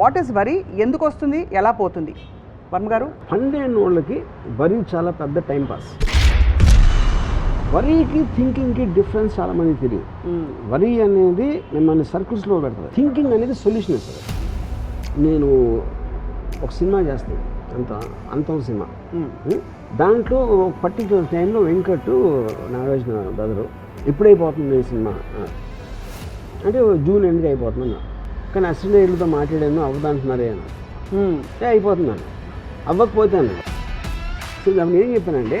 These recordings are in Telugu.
వాట్ ఈస్ వరీ, ఎందుకు వస్తుంది, ఎలా పోతుంది? వర్మ గారు, ఫండ్ అయిన వాళ్ళకి వరీ చాలా పెద్ద టైం పాస్. వరీకి థింకింగ్కి డిఫరెన్స్ చాలా మందికి తెలియదు. వరీ అనేది మిమ్మల్ని సర్కిల్స్లో పెడుతుంది. థింకింగ్ అనేది సొల్యూషన్ ఇస్తుంది. నేను ఒక సినిమా చేస్తాను, అంతం సినిమా. దాంట్లో ఒక పర్టిక్యులర్ టైంలో వెంకట్ నాగార్జున బ్రదరు ఎప్పుడైపోతుంది ఈ సినిమా అంటే జూన్ ఎండ్కి అయిపోతుంది. కానీ అసిస్టెంట్లతో మాట్లాడాను, అవ్వదంటున్నారే అని. అయిపోతున్నాను, అవ్వకపోతాను. సో నేను ఏం చెప్పానంటే,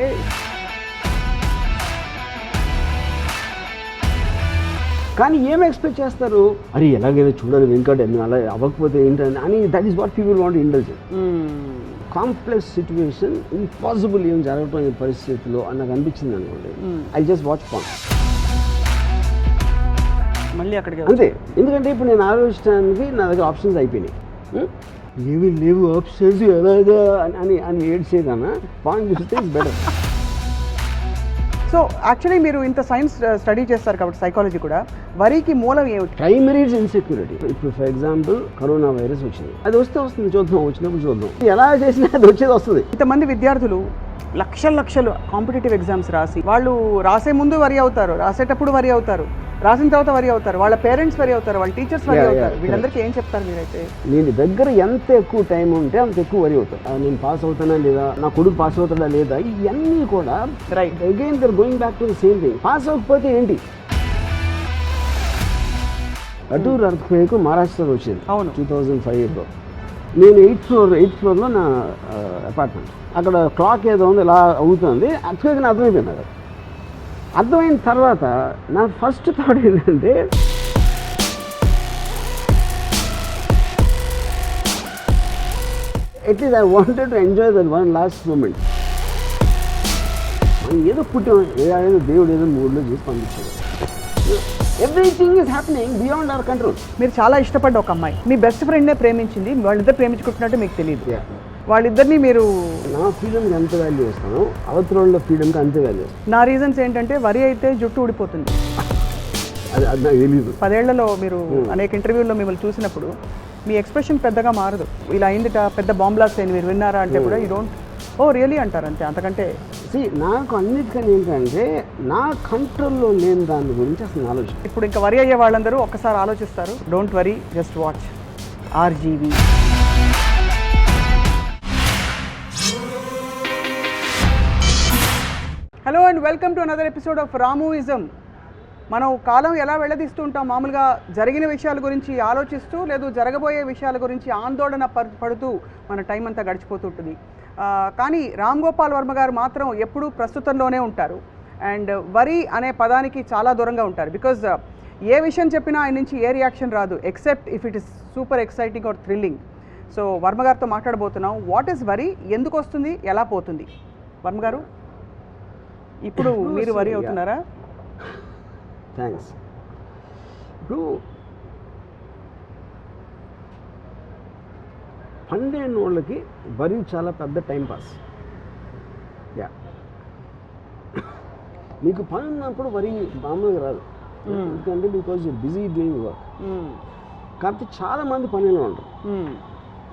కానీ ఏం ఎక్స్పెక్ట్ చేస్తారు, అరే ఎలాగైనా చూడాలి వెంకట్ అని, అలా అవ్వకపోతే ఏంటని అని. That is what people want indulge. Complex situation, impossible ఏం జరగటం ఈ పరిస్థితిలో అని నాకు అనిపించింది అనుకోండి. ఐ జస్ట్ వాచ్ పాన్ మళ్ళీ అక్కడికి అంతే. ఎందుకంటే ఇప్పుడు నేను ఆలోచించడానికి నా దగ్గర ఆప్షన్స్ అయిపోయినాయి. ఏమీ లేవు ఆప్షన్స్ ఎలాగా అని అని ఏడ్చేదన్నా పాన్ చూస్తే ఇట్స్ బెటర్. సో యాక్చువల్లీ మీరు ఇంత సైన్స్ స్టడీ చేస్తారు కాబట్టి సైకాలజీ కూడా, వరీకి మూలం ఏమిటి? Primary insecurity. ఇప్పుడు ఫర్ ఎగ్జాంపుల్ కరోనా వైరస్ వచ్చింది, అది వస్తుంది, చూద్దాం, వచ్చినప్పుడు చూద్దాం, ఎలా చేసినా అది వచ్చేది వస్తుంది. ఇంతమంది విద్యార్థులు లక్షలు కాంపిటేటివ్ ఎగ్జామ్స్ రాసి, వాళ్ళు రాసే ముందు వరి అవుతారు, రాసేటప్పుడు వరి అవుతారు, రాసిన తర్వాత వరి అవుతారు, వాళ్ళ పేరెంట్స్ వరి అవుతారు, వాళ్ళ టీచర్స్ వరి అవుతారు. వీళ్ళందరికీ ఏం చెప్తారు మీరైతే? నేను దగ్గర ఎంత ఎక్కువ టైం ఉంటే అంత ఎక్కువ వరి అవుతాను. నేను పాస్ అవుతానా లేదా, నా కొడుకు పాస్ అవుతాడా లేదా, ఇవన్నీ కూడా right. Again they're going back to the same thing. Pass అవ్వకపోతే ఏంటి? అటూర్ ఎర్త్క్వేక్ మహారాష్ట్రలో వచ్చింది. అవును, 2005లో. నేను ఎయిత్ ఫ్లోర్లో నా అపార్ట్మెంట్. అక్కడ క్లాక్ ఏదో ఉంది, ఇలా అవుతుంది. ఎర్త్క్వేక్ అర్థమైపోయింది. అక్కడ అర్థమైన తర్వాత నా ఫస్ట్ థాట్ ఏంటంటే, at least I wanted to enjoy that one last moment. మనం ఏదో పుట్టాం, ఏదో దేవుడు ఏదో మూడ్లో చేసి పంపించాడు. Everything is happening beyond our control. మీరు చాలా ఇష్టపడ్డ ఒక అమ్మాయి మీ బెస్ట్ ఫ్రెండ్నే ప్రేమించింది, వాళ్ళిద్దరు ప్రేమించుకుంటున్నట్టు మీకు తెలియదు. వాళ్ళిద్దరిని మీరు, నా ఫ్రీడమ్కి ఎంత వాల్యూ ఇస్తాను, అవతల ఫ్రీడమ్కి అంతే వాల్యూ ఇస్తాను. నా రీజన్స్ ఏంటంటే, వరి అయితే జుట్టు ఊడిపోతుంది, అది నాకు తెలియదు. 10 ఏళ్లలో మీరు అనేక ఇంటర్వ్యూల్లో మిమ్మల్ని చూసినప్పుడు మీ ఎక్స్ప్రెషన్ పెద్దగా మారదు. ఇలా అయిందిట, పెద్ద బాంబ్లాస్ట్ అయింది, మీరు విన్నారా అంటే కూడా యూ డోంట్ ఓ రియలీ అంటారు అంతే. అంతకంటే నాకు అన్నిటికన్నా ఏంటంటే, నా కంట్రోల్లో లేని దాని గురించి అసలు ఆలోచన. ఇప్పుడు ఇంకా వరి అయ్యే వాళ్ళందరూ ఒక్కసారి ఆలోచిస్తారు. Don't worry, just watch RGV. Hello and welcome to another episode of Ramuism. మనం కాలం ఎలా వెళ్ళదీస్తూ ఉంటాం, మామూలుగా జరిగిన విషయాల గురించి ఆలోచిస్తూ, లేదు జరగబోయే విషయాల గురించి ఆందోళన పడుతూ మన టైం అంతా గడిచిపోతుంటుంది. కానీ రామ్ గోపాల్ వర్మ గారు మాత్రం ఎప్పుడూ ప్రస్తుతంలోనే ఉంటారు. అండ్ వరి అనే పదానికి చాలా దూరంగా ఉంటారు. బికాజ్ ఏ విషయం చెప్పినా ఆయన నుంచి ఏ రియాక్షన్ రాదు, except if it is super exciting or thrilling. So Varma గారితో మాట్లాడబోతున్నాం. వాట్ ఈస్ వరి, ఎందుకు వస్తుంది, ఎలా పోతుంది? వర్మ గారు, ఇప్పుడు మీరు వరి అవుతున్నారా? థ్యాంక్స్. ఇప్పుడు ఫండ్ అయిన వాళ్ళకి వరి చాలా పెద్ద టైం పాస్. మీకు పని ఉన్నప్పుడు వరి మామూలుగా రాదు, ఎందుకంటే because you busy doing work. కాబట్టి చాలామంది పనిలో ఉంటారు.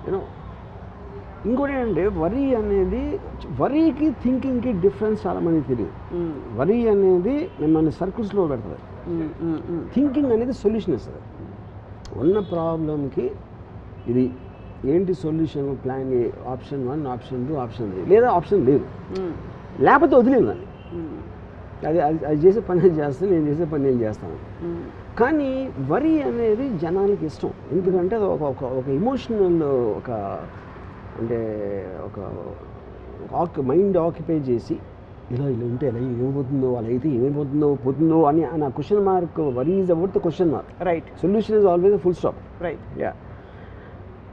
యూనో, ఇంకోటి ఏంటంటే, వరీ అనేది, వరీకి థింకింగ్కి డిఫరెన్స్ చాలా మందికి తెలియదు. వరీ అనేది మిమ్మల్ని సర్కిల్స్లో పెడుతుంది. థింకింగ్ అనేది సొల్యూషన్ ఇస్తుంది. ఉన్న ప్రాబ్లంకి ఇది ఏంటి solution, plan A, option 1, option 2, option 3, లేదా ఆప్షన్ లేదు, లేకపోతే వదిలేదు దాన్ని. అది చేసే పని నేను చేస్తాను, నేను చేసే పని నేను చేస్తాను. కానీ వరీ అనేది జనానికి ఇష్టం. ఎందుకంటే అది ఒక ఎమోషనల్, ఒక అంటే ఒక మైండ్ ఆక్యుపై చేసి, ఇలా ఉంటే ఎలా ఏమైపోతుందో, అలా అయితే పోతుందో అని ఆ question mark. Worry is about the question mark. Right. Solution is always full stop. Right. Yeah.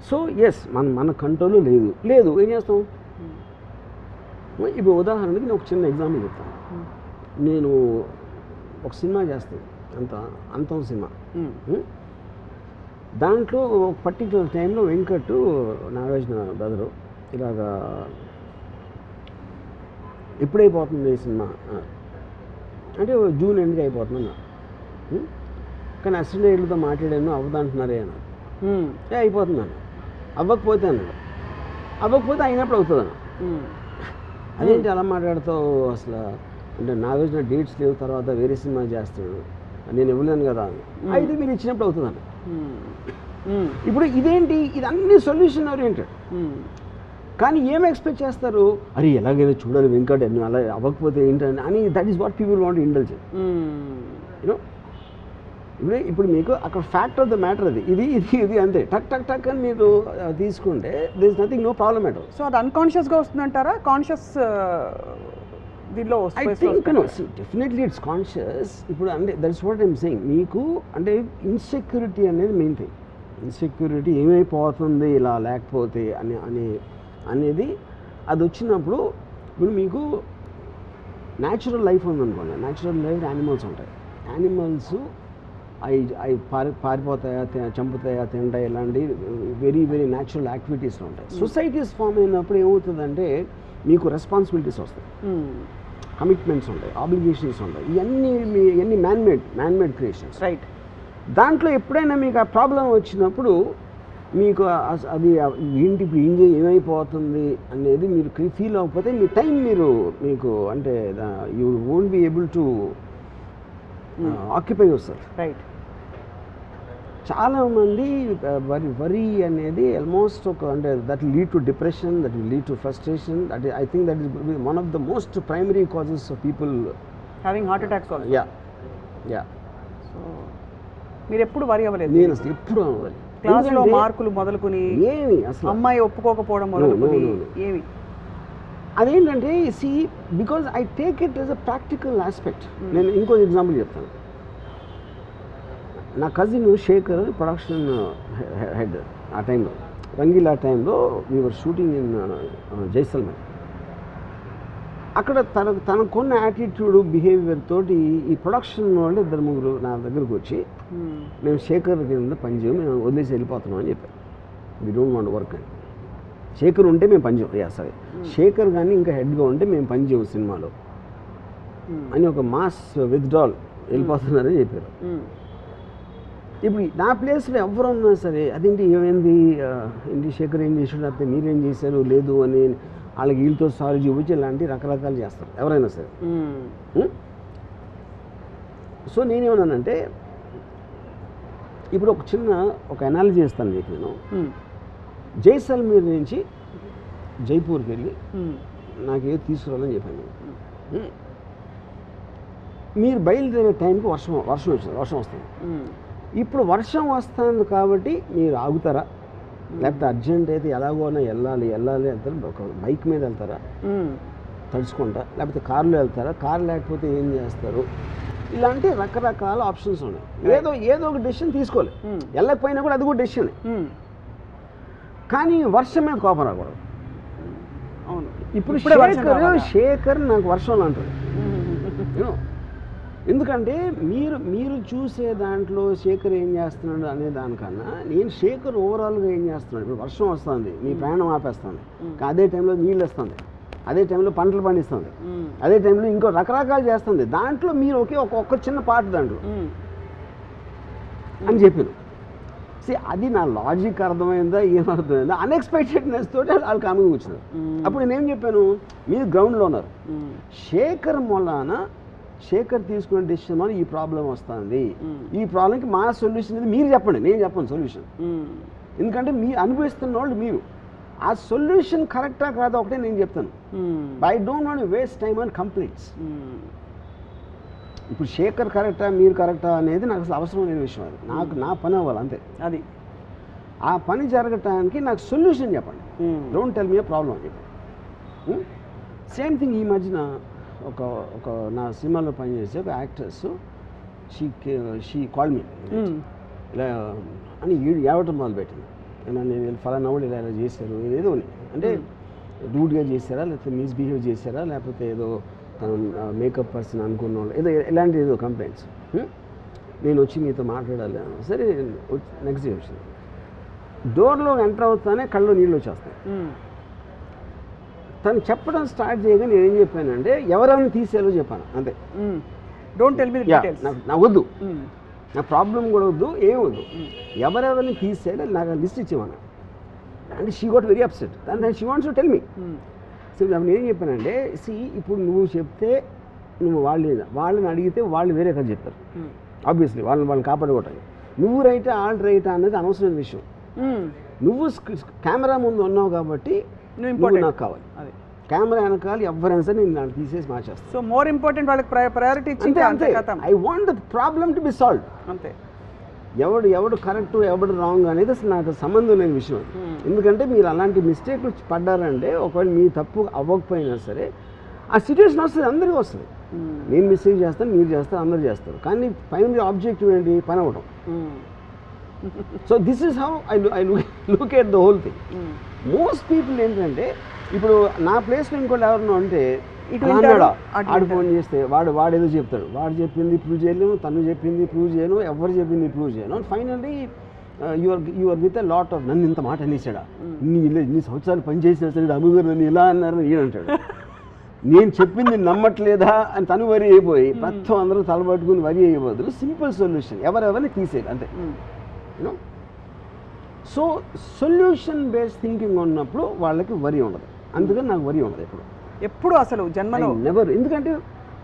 So yes, మన కంట్రోల్లో లేదు, ఏం చేస్తాం? ఇప్పుడు ఉదాహరణకి నేను ఒక చిన్న ఎగ్జాంపుల్ చెప్తాను. నేను ఒక సినిమా చేస్తాను, అంతం సినిమా. దాంట్లో ఒక పర్టిక్యులర్ టైంలో వెంకట్ నాగార్జున బ్రదరు ఇలాగా ఎప్పుడైపోతుంది ఈ సినిమా అంటే జూన్ ఎండ్కి అయిపోతుంది. కానీ అసిస్టెంట్లతో మాట్లాడాను, అవ్వదంటున్నారే అని. అయిపోతున్నాను, అవ్వకపోతే అన్నాడు. అవ్వకపోతే అయినప్పుడు అవుతుంది అన్న. అదేంటి అలా మాట్లాడుతావు అసలు అంటే నాకు వచ్చిన డేట్స్ లేవు, తర్వాత వేరే సినిమా చేస్తాడు, నేను ఇవ్వలేను కదా అని. అయితే మీరు ఇచ్చినప్పుడు అవుతుంది అన్న. ఇప్పుడు ఇదేంటి, ఇది అన్ని సొల్యూషన్ ఓరియంటెడ్. కానీ ఏం ఎక్స్పెక్ట్ చేస్తారు, అరే ఎలాగైనా చూడాలి వెంకట్ నువ్వు అలా అవ్వకపోతే ఏంటని అని. That is what people want indulge. You know ఇప్పుడు మీకు అక్కడ ఫ్యాక్ట్ ఆఫ్ ద మ్యాటర్ అది, ఇది ఇది ఇది అంతే, టక్ టక్ టక్ అని మీరు తీసుకుంటే there is nothing, no problem at all. So అది అన్కాన్షియస్గా వస్తుందంటారా, కాన్షియస్ దీనిలో? I think no, definitely it's conscious. ఇప్పుడు అంటే దట్స్ వాట్ ఐమ్ సెయింగ్. మీకు అంటే ఇన్సెక్యూరిటీ అనేది మెయిన్ థింగ్. ఇన్సెక్యూరిటీ ఏమైపోతుంది ఇలా లేకపోతే అనేది అది వచ్చినప్పుడు, ఇప్పుడు మీకు న్యాచురల్ లైఫ్ ఉందనుకోండి, న్యాచురల్ లైఫ్ యానిమల్స్ ఉంటాయి. యానిమల్స్ అవి పారిపోతాయా, చంపుతాయా, తింటాయి, ఇలాంటి వెరీ వెరీ న్యాచురల్ యాక్టివిటీస్లో ఉంటాయి. సొసైటీస్ ఫామ్ అయినప్పుడు ఏమవుతుందంటే మీకు రెస్పాన్సిబిలిటీస్ వస్తాయి, కమిట్మెంట్స్ ఉంటాయి, ఆబ్లిగేషన్స్ ఉంటాయి. ఇవన్నీ మ్యాన్మేడ్ క్రియేషన్స్. రైట్. దాంట్లో ఎప్పుడైనా మీకు ఆ ప్రాబ్లం వచ్చినప్పుడు మీకు అది ఏంటి ఇప్పుడు ఏమైపోతుంది అనేది మీరు ఫీల్ అవ్వకపోతే మీ టైం మీకు అంటే you won't be able to occupy your self. Right. చాలామంది వరీ అనేది ఆల్మోస్ట్ అంటే that will lead to depression, that will lead to frustration. That I think that is one of the most primary causes of people having heart attacks also. Yeah. So మీరు ఎప్పుడు వరి అవ్వలేదు? నేను అసలు ఎప్పుడు అవ్వాలి. క్లాస్లో మార్కులు మొదలుకొని ఏమి అసలు అమ్మాయి ఒప్పుకోకపోవడం మొదలుకొని ఏమి అదేంటంటే see because I take it as a practical aspect. నేను ఇంకో ఎగ్జాంపుల్ చెప్తాను. నా కజిన్ శేఖర్ ప్రొడక్షన్ హెడ్ ఆ టైంలో, రంగీలా టైంలో we were shooting in Jaisalmer. అక్కడ తనకున్న యాటిట్యూడ్ బిహేవియర్ తోటి ఈ ప్రొడక్షన్ వాళ్ళు 2-3 నా దగ్గరకు వచ్చి మేము శేఖర్ కింద పనిచేయం, మేము వదిలేసి వెళ్ళిపోతున్నాం అని చెప్పారు. వీ డోంట్ వాంట్ వర్క్ అని. శేఖర్ ఉంటే మేము పనిచేయం, సరే శేఖర్ కానీ ఇంకా హెడ్గా ఉంటే మేము పనిచేయం సినిమాలో అని ఒక మాస్ విత్డ్రాల్ వెళ్ళిపోతున్నారని చెప్పారు. ఇప్పుడు నా ప్లేస్లో ఎవరు ఉన్నా సరే అదేంటి ఏమైంది, ఏంటి శేఖర్ ఏం చేసాడు, అయితే మీరేం చేశారు లేదు అని వాళ్ళకి వీళ్ళతో సారీ చూపించి ఇలాంటి రకరకాలు చేస్తారు ఎవరైనా సరే. సో నేనేమన్నానంటే ఇప్పుడు ఒక అనాలజీ చేస్తాను మీకు. నేను జైసల్మేర్ నుంచి జైపూర్కి వెళ్ళి నాకేదో తీసుకురావాలని చెప్పాను. మీరు బయలుదేరే టైంకి వర్షం వస్తుంది. ఇప్పుడు వర్షం వస్తుంది కాబట్టి మీరు ఆగుతారా, లేకపోతే అర్జెంట్ అయితే ఎలాగోనా వెళ్ళాలి వెళ్తారా, ఒక బైక్ మీద వెళ్తారా తడుచుకుంటా, లేకపోతే కారులో వెళ్తారా, కారు లేకపోతే ఏం చేస్తారు, ఇలాంటి రకరకాల ఆప్షన్స్ ఉన్నాయి. ఏదో ఒక డెసిషన్ తీసుకోవాలి. వెళ్ళకపోయినా కూడా అది కూడా డెసిషన్. కానీ వర్షం మీద కోపం రాకూడదు. అవును. ఇప్పుడు శేఖర్ నాకు వర్షంలో అంటారు. ఎందుకంటే మీరు చూసే దాంట్లో శేఖర్ ఏం చేస్తున్నాడు అనే దానికన్నా నేను శేఖర్ ఓవరాల్గా ఏం చేస్తున్నాడు. ఇప్పుడు వర్షం వస్తుంది, మీ ప్రయాణం ఆపేస్తుంది, అదే టైంలో నీళ్ళు వస్తుంది, అదే టైంలో పంటలు పండిస్తుంది, అదే టైంలో ఇంకో రకరకాలు చేస్తుంది. దాంట్లో మీరు ఒక్క చిన్న పార్ట్ దాంట్లో అని చెప్పాను. అది నా లాజిక్ అర్థమైందా ఏమర్థమైందా, అన్ఎక్స్పెక్టెడ్నెస్ తోటి వాళ్ళు కామింగ్ వచ్చినారు. అప్పుడు నేనేం చెప్పాను, మీరు గ్రౌండ్లో ఉన్నారు, శేఖర్ తీసుకునే డెసిషన్ వల్ల ఈ ప్రాబ్లం వస్తుంది, ఈ ప్రాబ్లంకి మా సొల్యూషన్ ఇది మీరు చెప్పండి, నేను చెప్పను సొల్యూషన్. ఎందుకంటే మీరు అనుభవిస్తున్న వాళ్ళు మీరు, ఆ సొల్యూషన్ కరెక్టా కాదా ఒకటే నేను చెప్తాను. I don't want waste time on completes. ఇప్పుడు శేఖర్ కరెక్టా మీరు కరెక్టా అనేది నాకు అసలు అవసరం లేని విషయం. అది నా పని అవ్వాలి అంతే. అది ఆ పని జరగటానికి నాకు సొల్యూషన్ చెప్పండి. Don't tell me A problem అని చెప్పండి. సేమ్ థింగ్ ఈ మధ్యన ఒక నా సినిమాలో పనిచేసే ఒక యాక్ట్రెస్ షీ కాల్ మీ ఇలా అని ఏడవటం మొదలుపెట్టింది. నేను ఫలానా వాళ్ళు ఇలా చేశారు ఏదో అంటే రూడ్గా చేశారా, లేకపోతే మిస్బిహేవ్ చేశారా, లేకపోతే ఏదో మేకప్ పర్సన్ అనుకున్న వాళ్ళు ఏదో కంప్లైంట్స్. నేను వచ్చి మీతో మాట్లాడాలి. సరే నెక్స్ట్ డే వచ్చింది. డోర్లో ఎంటర్ అవుతానే కళ్ళు నీళ్ళు వచ్చేస్తాయి. తను చెప్పడం స్టార్ట్ చేయగా నేను ఏం చెప్పానంటే ఎవరెవరిని తీసేయాలో చెప్పాను అంతే. Don't tell me the details. నాకు వద్దు, నా ప్రాబ్లం కూడా వద్దు, ఏం వద్దు, ఎవరెవరిని తీసేయాలి నాకు లిస్ట్ ఇచ్చేవాను. అంటే she got very upset and she wants to tell me. So నేను ఏం చెప్పానంటే ఇప్పుడు నువ్వు చెప్తే నువ్వు వాళ్ళని అడిగితే వాళ్ళు వేరే కథ చెప్తారు ఆబ్వియస్లీ వాళ్ళని కాపాడుకోవటానికి. నువ్వు రైటా వాళ్ళు రైటా అనేది అనవసరమైన విషయం. నువ్వు కెమెరా ముందు ఉన్నావు కాబట్టి నువ్వు నాకు కావాలి. కెమెరా వెనకాల ఎవరైనా సరే నేను దాన్ని తీసేసి మార్చేస్తాను. సో మోర్ ఇంపార్టెంట్ వాళ్ళకి ప్రయారిటీ ఇచ్చి అంతే. I want the problem to be solve. అంతే. ఎవడు కరెక్ట్ ఎవడు రాంగ్ అనేది అసలు నాకు సంబంధం లేని విషయం. ఎందుకంటే మీరు అలాంటి మిస్టేక్లు పడ్డారంటే ఒకవేళ మీ తప్పు అవ్వకపోయినా సరే ఆ సిచ్యువేషన్ వస్తుంది, అందరికీ వస్తుంది. నేను మిస్టేక్ చేస్తాను, మీరు చేస్తారు, అందరూ చేస్తారు. కానీ ఫైనల్ ఆబ్జెక్టివ్ ఏంటి? పని అవ్వడం. So this is how I look at the whole thing. Most people ఏంటంటే ఇప్పుడు నా ప్లేస్లో ఇంకోటి ఎవరన్నా అంటే ఆడు ఫోన్ చేస్తే వాడు ఏదో చెప్తాడు, వాడు చెప్పింది ప్రూవ్ చేయలేము, తను చెప్పింది ప్రూవ్ చేయను, ఎవరు చెప్పింది ప్రూవ్ చేయను. Finally your with a lot of నన్ను ఇంత మాట అనేసాడా, ఇన్ని సంవత్సరాలు పనిచేసినా సరే అమ్మగారు నన్ను ఇలా అన్నారని ఈయనంటాడు. నేను చెప్పింది నమ్మట్లేదా అని తను వరి అయిపోయి మొత్తం అందరూ తలబట్టుకుని వరి అయ్యే బదులు సింపుల్ సొల్యూషన్ ఎవరెవరిని తీసేయాలి అంతే. You know, so solution based thinking ఉన్నప్పుడు వాళ్ళకి వరి ఉండదు. అందుకని నాకు వరి ఉండదు ఎప్పుడు అసలు జన్మలో నెవర్. ఎందుకంటే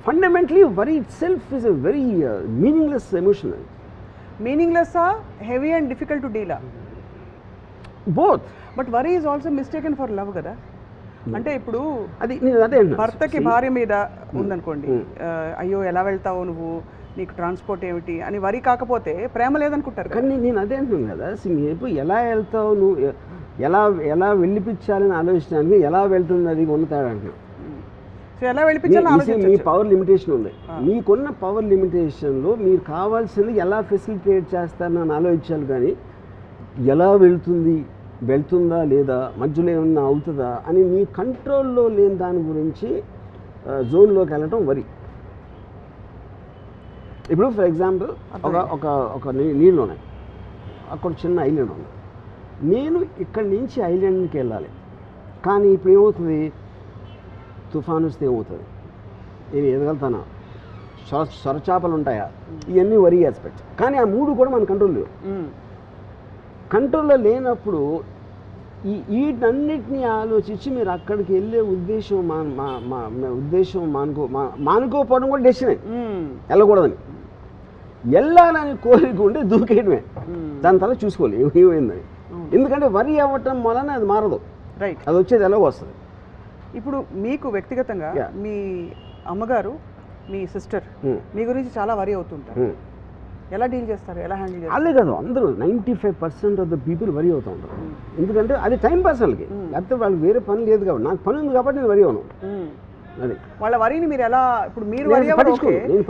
fundamentally worry itself is a very meaningless emotion. మీనింగ్లెస్సా, హెవీ అండ్ డిఫికల్ట్ టు డీలా? Both. But worry is also mistaken for love కదా. అంటే ఇప్పుడు అది అదే భర్తకి భార్య మీద ఉందనుకోండి, అయ్యో ఎలా వెళ్తావు నువ్వు, నీకు ట్రాన్స్పోర్ట్ ఏమిటి అని వరి కాకపోతే ప్రేమ లేదనుకుంటారు. కానీ నేను అదే అంటున్నాను కదా, ఇప్పుడు ఎలా వెళ్తావు నువ్వు, ఎలా వెళ్ళిపించాలని ఆలోచించడానికి ఎలా వెళ్తుంది అది ఉన్న తేడా అంటున్నాను. సో ఎలా వెళ్ళిపించాలని మీ పవర్ లిమిటేషన్ ఉంది. మీకున్న పవర్ లిమిటేషన్లో మీరు కావాల్సింది ఎలా ఫెసిలిటేట్ చేస్తారని ఆలోచించాలి. కానీ ఎలా వెళ్తుందా లేదా, మధ్యలో ఏమన్నా అవుతుందా అని మీ కంట్రోల్లో లేని దాని గురించి జోన్లోకి వెళ్ళటం వరి. ఇప్పుడు ఫర్ ఎగ్జాంపుల్ ఒక నీళ్ళు ఉన్నాయి, అక్కడ చిన్న ఐలాండ్ ఉంది. నేను ఇక్కడి నుంచి ఐలాండ్కి వెళ్ళాలి, కానీ ఇప్పుడు ఏమవుతుంది, తుఫాను వస్తే ఏమవుతుంది, నేను ఎదగలుగుతానా, సొరచాపలు ఉంటాయా, ఇవన్నీ వరి ఆస్పెక్ట్స్. కానీ ఆ మూడు కూడా మన కంట్రోల్ లేవు. కంట్రోల్లో లేనప్పుడు వీటన్నిటినీ ఆలోచించి మీరు అక్కడికి వెళ్ళే ఉద్దేశం మానుకోపోవడం కూడా డెసిషనే, వెళ్ళకూడదని. వెళ్ళాలని కోరిక ఉంటే దూకేయడమే, దాని తర్వాత చూసుకోవాలి ఏమైందని. ఎందుకంటే వరి అవ్వటం వలన అది మారదు, రైట్, అది వచ్చేది ఎలాగో వస్తుంది. ఇప్పుడు మీకు వ్యక్తిగతంగా మీ అమ్మగారు, మీ సిస్టర్ మీ గురించి చాలా వరి అవుతుంటారు. ఎలా డీల్ చేస్తారు, ఎలా హ్యాండిల్ చేస్తారు? అదే కాదు, అందరూ 95% ఆఫ్ ద పీపుల్ వరి అవుతూ ఉంటారు. ఎందుకంటే అది టైం పాస్ వాళ్ళకి, లేకపోతే వాళ్ళకి వేరే పని లేదు కాబట్టి. నాకు పని ఉంది కాబట్టి నేను వరి అవును. అది వాళ్ళ వరిని మీరు ఎలా, ఇప్పుడు మీరు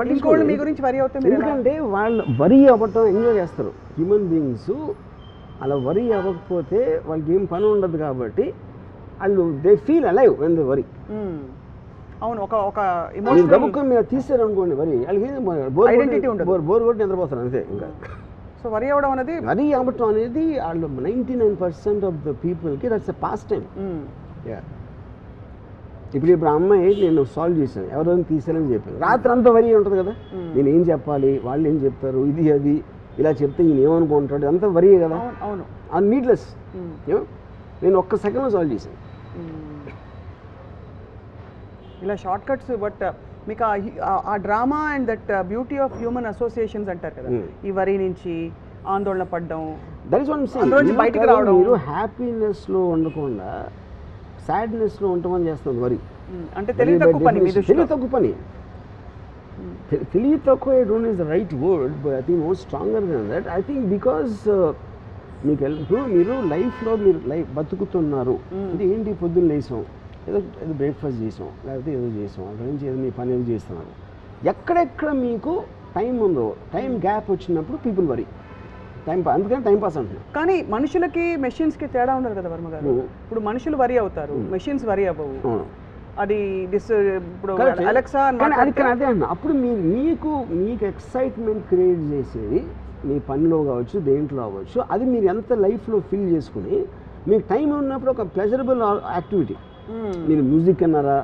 పట్టించుకోండి మీ గురించి వరి అవుతే, ఎందుకంటే వాళ్ళు వరి అవ్వటం ఎంజాయ్ చేస్తారు. హ్యూమన్ బీయింగ్స్ అలా వరి అవ్వకపోతే వాళ్ళకి ఏం పని ఉండదు కాబట్టి వాళ్ళు they feel alive when they వరి. అవును, ఒక ఎమోషనల్ గబుక్కం మీద తీసారు అనుకోండి వరి, వాళ్ళకి ఐడెంటిటీ ఉండదు, బోర్ కొట్టి నిద్రపోతారు అంతే. ఇంకా సో వరి అవ్వడం అనేది, వరి అవ్వటం అనేది వాళ్ళు 99% ఆఫ్ ద పీపుల్కి దట్స్ ఎ పాస్ టైం. ఇప్పుడు అమ్మాయి నేను సాల్వ్ చేశాను, ఎవరైనా తీసారని చెప్పాను, రాత్రి అంతా వరి ఉంటుంది కదా, నేను ఏం చెప్పాలి, వాళ్ళు ఏం చెప్తారు, ఇది అది ఇలా చెప్తే ఈయన ఏమనుకుంటాడు, అంతా వరియే కదా. అవును, అది నీడ్లెస్. నేను ఒక్క సెకండ్లో సాల్వ్ చేశాను. ఇలా షార్ట్ కట్స్. బట్ మీకు ఆ drama and that beauty of human associations అంటారు కదా, ఈ వరి నుంచి ఆందోళన పడడం, దట్ ఈస్ వన్ బయటకు రావడం. మీరు హ్యాపీనెస్లో ఉండకుండా సాడ్నెస్లో ఉండమని చేస్తుంది వరి. అంటే తెలివి తక్కువ పని. తెలివి తక్కువ I don't is the right word, but I think more stronger then that. I think because మీకు మీరు లైఫ్లో మీరు బతుకుతున్నారు అంటే ఏంటి, పొద్దున్న లేసాం, ఏదో బ్రేక్ఫాస్ట్ చేసాం, లేకపోతే ఏదో చేసాం, అక్కడి నుంచి ఏదో మీ పని ఏదో చేస్తున్నారు. ఎక్కడెక్కడ మీకు టైం ఉందో, టైం గ్యాప్ వచ్చినప్పుడు పీపుల్ వరి, అందుకని టైం పాస్ అంటున్నారు. కానీ మనుషులకి మెషిన్స్కి తేడా ఉండదు కదా వర్మ గారు. ఇప్పుడు మనుషులు వరి అవుతారు, మెషిన్స్ వరి అవ్వవు. అది ఇప్పుడు అలెక్సా అదే అన్న. అప్పుడు మీకు ఎక్సైట్మెంట్ క్రియేట్ చేసేది మీ పనిలో కావచ్చు, దేంట్లో అవ్వచ్చు, అది మీరు ఎంత లైఫ్లో ఫీల్ చేసుకుని మీకు టైం ఉన్నప్పుడు ఒక ప్లెజరబుల్ యాక్టివిటీ, మీరు మ్యూజిక్ అన్నారా,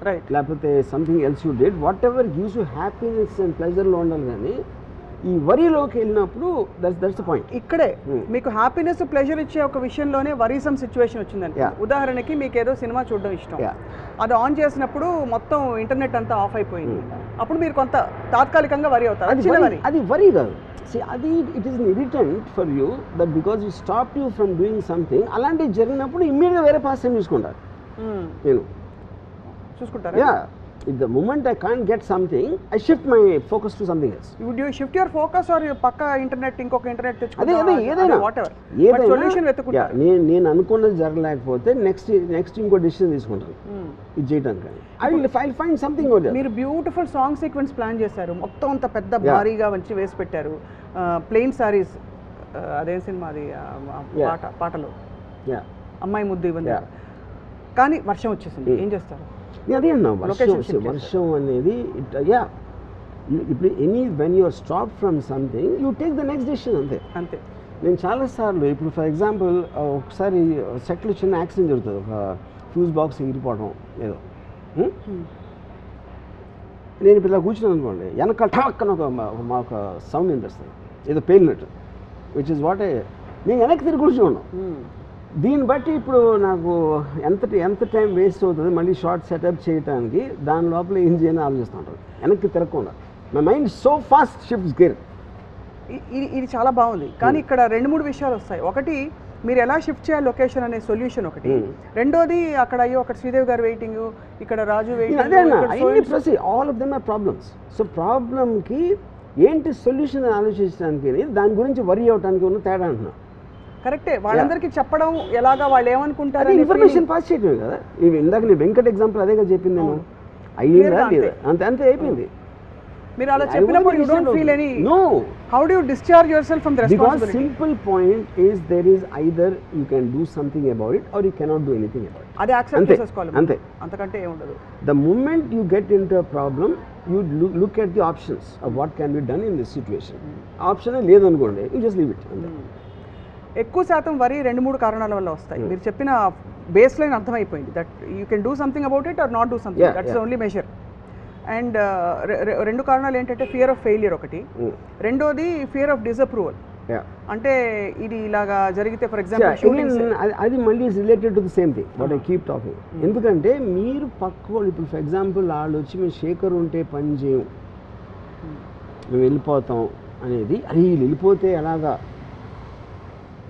రైట్, లేకపోతే something else you did, whatever gives you happiness and ప్లెజర్లో ఉండాలి. కానీ ఈ వరిలోకి వెళ్ళినప్పుడు దట్స్ ద పాయింట్. ఇక్కడే మీకు హ్యాపీనెస్ ప్లెజర్ ఇచ్చే ఒక విషయంలోనే వరీసమ్ సిచ్యువేషన్ వచ్చిందండి. ఉదాహరణకి మీకు ఏదో సినిమా చూడడం ఇష్టం, అది ఆన్ చేసినప్పుడు మొత్తం ఇంటర్నెట్ అంతా ఆఫ్ అయిపోయింది, అప్పుడు మీరు కొంత తాత్కాలికంగా వరి అవుతారు. అది వరి కాదు. అది it is an irritant for you that because you stop you from doing something. అలాంటివి జరిగినప్పుడు ఇమ్మీడియట్గా వేరే పాస్ టైం చూసుకుంటారు. నేను చూసుకుంటారా? If the moment I can't get something, I shift my focus to something else. Would you shift your focus or పక్క ఇంటర్నెట్ ఇంకొక ఇంటర్నెట్ తెచ్చుకుంటారా? అదే ఏదైనా వాటెవర్ సొల్యూషన్ వెతుకుంటారు. నేను అనుకున్నది జరగలేకపోతే నెక్స్ట్ ఇంకో డెసిషన్ తీసుకుంటాను ఇది చేయడానికి. I will find something over there. మీరు బ్యూటిఫుల్ సాంగ్ సీక్వెన్స్ ప్లాన్ చేశారు, మొత్తం అంత పెద్ద భారీగా వచ్చి వేసి పెట్టారు. ప్లెయిన్ సారీస్ అదేం సినిమా అది పాటలు అమ్మాయి ముద్దు ఇవ్వండి, కానీ వర్షం వచ్చేసింది, ఏం చేస్తారు? అదే అన్నా వర్షం అనేది ఇప్పుడు when you're stop from something you take the next decision. అంతే. నేను చాలాసార్లు ఇప్పుడు ఫర్ ఎగ్జాంపుల్ ఒకసారి సెట్లో చిన్న యాక్సిడెంట్ జరుగుతుంది, ఒక ఫ్యూజ్ బాక్స్ ఎగిరిపోవడం ఏదో. నేను ఇప్పుడు ఇలా కూర్చున్నాను అనుకోండి, వెనక ఠాక్కన ఒక సౌండ్ వినిపిస్తుంది, ఏదో పేలినట్టు, విచ్ ఇస్ వాట్ నేను వెనక్కి తిరిగి కూర్చున్నాను. దీన్ని బట్టి ఇప్పుడు నాకు ఎంత టైం వేస్ట్ అవుతుంది మళ్ళీ షార్ట్ సెటప్ చేయడానికి, దాని లోపల ఏం చేయాలని ఆలోచిస్తుంటారు వెనక్కి తిరగకుండా. My mind so fast shifts gear. ఇది చాలా బాగుంది, కానీ ఇక్కడ 2-3 విషయాలు వస్తాయి. ఒకటి, మీరు ఎలా షిఫ్ట్ చేయాలి లొకేషన్ అనే సొల్యూషన్ ఒకటి. రెండోది, అక్కడ అక్కడ శ్రీదేవి గారు వెయిటింగ్, ఇక్కడ Raju waiting, all of them are problems. So ప్రాబ్లమ్కి ఏంటి సొల్యూషన్ ఆలోచించడానికి, దాని గురించి వరి అవడానికి ఉన్న తేడా అంటున్నా. కరెక్టే, వాళ్ళందరికీ చెప్పడం ఎలాగా, వాళ్ళు ఏమనుకుంటారు, ఇన్ఫర్మేషన్ పాస్ చేయటం కదా. ఇందాక నేను వెంకట్ ఎగ్జాంపుల్ అదేగా చెప్పింది, నేను అయ్యిందా లేదా అంతే అయిపోయింది. మీరు అలా చెప్పినప్పుడు you don't feel any how do you discharge yourself from the responsibility? Because simple point is there is either you can do something about it or you cannot do anything about it. అది యాక్సెప్ట్ చేసుకోవాలి, అంతే, అంతకంటే ఏం ఉండదు. The moment you get into a problem you look at the options of what can be done in this situation. Option లేదనుకోండి, యు జస్ట్ లీవ్ ఇట్. అంతే. ఎక్కువ శాతం వరి 2-3 కారణాల వల్ల వస్తాయి. మీరు చెప్పిన బేస్ లైన్ అర్థమైపోయింది, that you can do something about it are not do something, that's only measure. And 2 కారణాలు ఏంటంటే ఫియర్ ఆఫ్ ఫెయిలియర్ ఒకటి, రెండోది ఫియర్ ఆఫ్ డిసప్రూవల్. అంటే ఇది ఇలాగా జరిగితే ఫర్ ఎగ్జాంపుల్ అది మళ్ళీ related to the same thing what I keep talking. ఎందుకంటే మీరు పక్క వాళ్ళు ఇప్పుడు ఫర్ ఎగ్జాంపుల్ వాళ్ళు వచ్చి మేము శేఖర్ ఉంటే పని చేయం, మేము వెళ్ళిపోతాం అనేది, అది వెళ్ళిపోతే ఎలాగా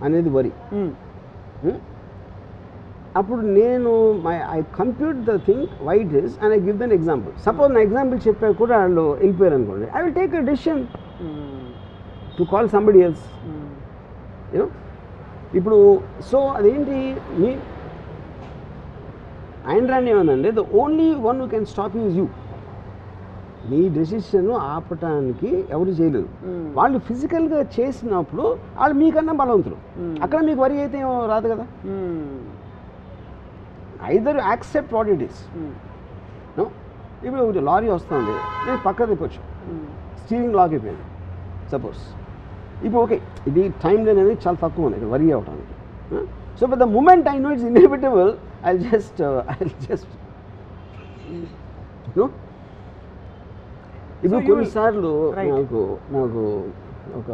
అనేది వరి. అప్పుడు నేను I compute the thing why it is and I give then example. Suppose నా ఎగ్జాంపుల్ చెప్పా కూడా వాళ్ళు వెళ్ళిపోయారు అనుకోండి, I will take a decision to call somebody else. You know ఇప్పుడు సో అదేంటి మీ ఆయన రాని ఏమందండి, the only one who can stop you is you. మీ డెసిషన్ ఆపటానికి ఎవరు చేయలేదు. వాళ్ళు ఫిజికల్గా చేసినప్పుడు వాళ్ళు మీకన్నా బలవంతులు, అక్కడ మీకు వరి అయితే రాదు కదా. Either accept what it is. ఇప్పుడు లారీ వస్తుంది, నేను పక్క తిప్పొచ్చు, స్టీరింగ్ లాక్ అయిపోయింది సపోజ్. ఇప్పుడు ఓకే, ఇది టైం లేని అనేది చాలా తక్కువ ఉంది ఇక్కడ వరి అవడానికి. So but the moment I know it's inevitable, I just ఇప్పుడు కొన్నిసార్లు నాకు ఒక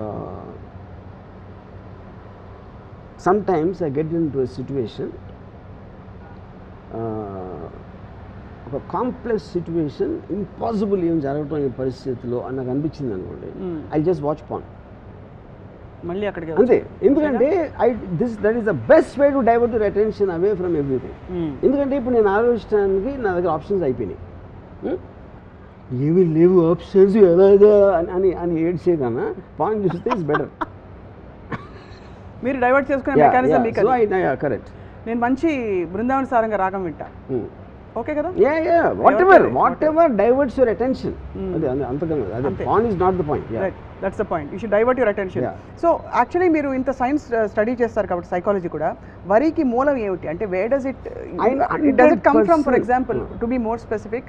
sometimes I get into a situation, ఒక కాంప్లెక్స్ సిచ్యువేషన్, ఇంపాసిబుల్ ఏం జరగటం ఈ పరిస్థితిలో అని నాకు అనిపించింది అనుకోండి, ఐ జస్ట్ వాచ్ పాన్ మళ్ళీ అక్కడికి అంతే. ఎందుకంటే that is the best way to divert your attention away from everything. ఎందుకంటే ఇప్పుడు నేను ఆలోచించడానికి నా దగ్గర ఆప్షన్స్ అయిపోయినాయి, ఏమీ లేవు ఆప్షన్స్ ఎలాగా అని అని ఏడ్చే కన్నా పాయింట్ చూస్తే ఇస్ బెటర్. మీరు డైవర్ట్ చేసుకునే మెకానిజం మీకు. కరెక్ట్. నేను మంచి బృందావన సారంగా రాగం వింటా, ఓకే కదా? What ever diverts your attention, అదే అంతకన్నా అదే point is not the point. That's the point, you should divert your attention. So actually మీరు ఇంత సైన్స్ స్టడీ చేస్తారు కాబట్టి సైకాలజీ కూడా, వరికి మూలం ఏమిటి అంటే where does it come from? For example to be more specific,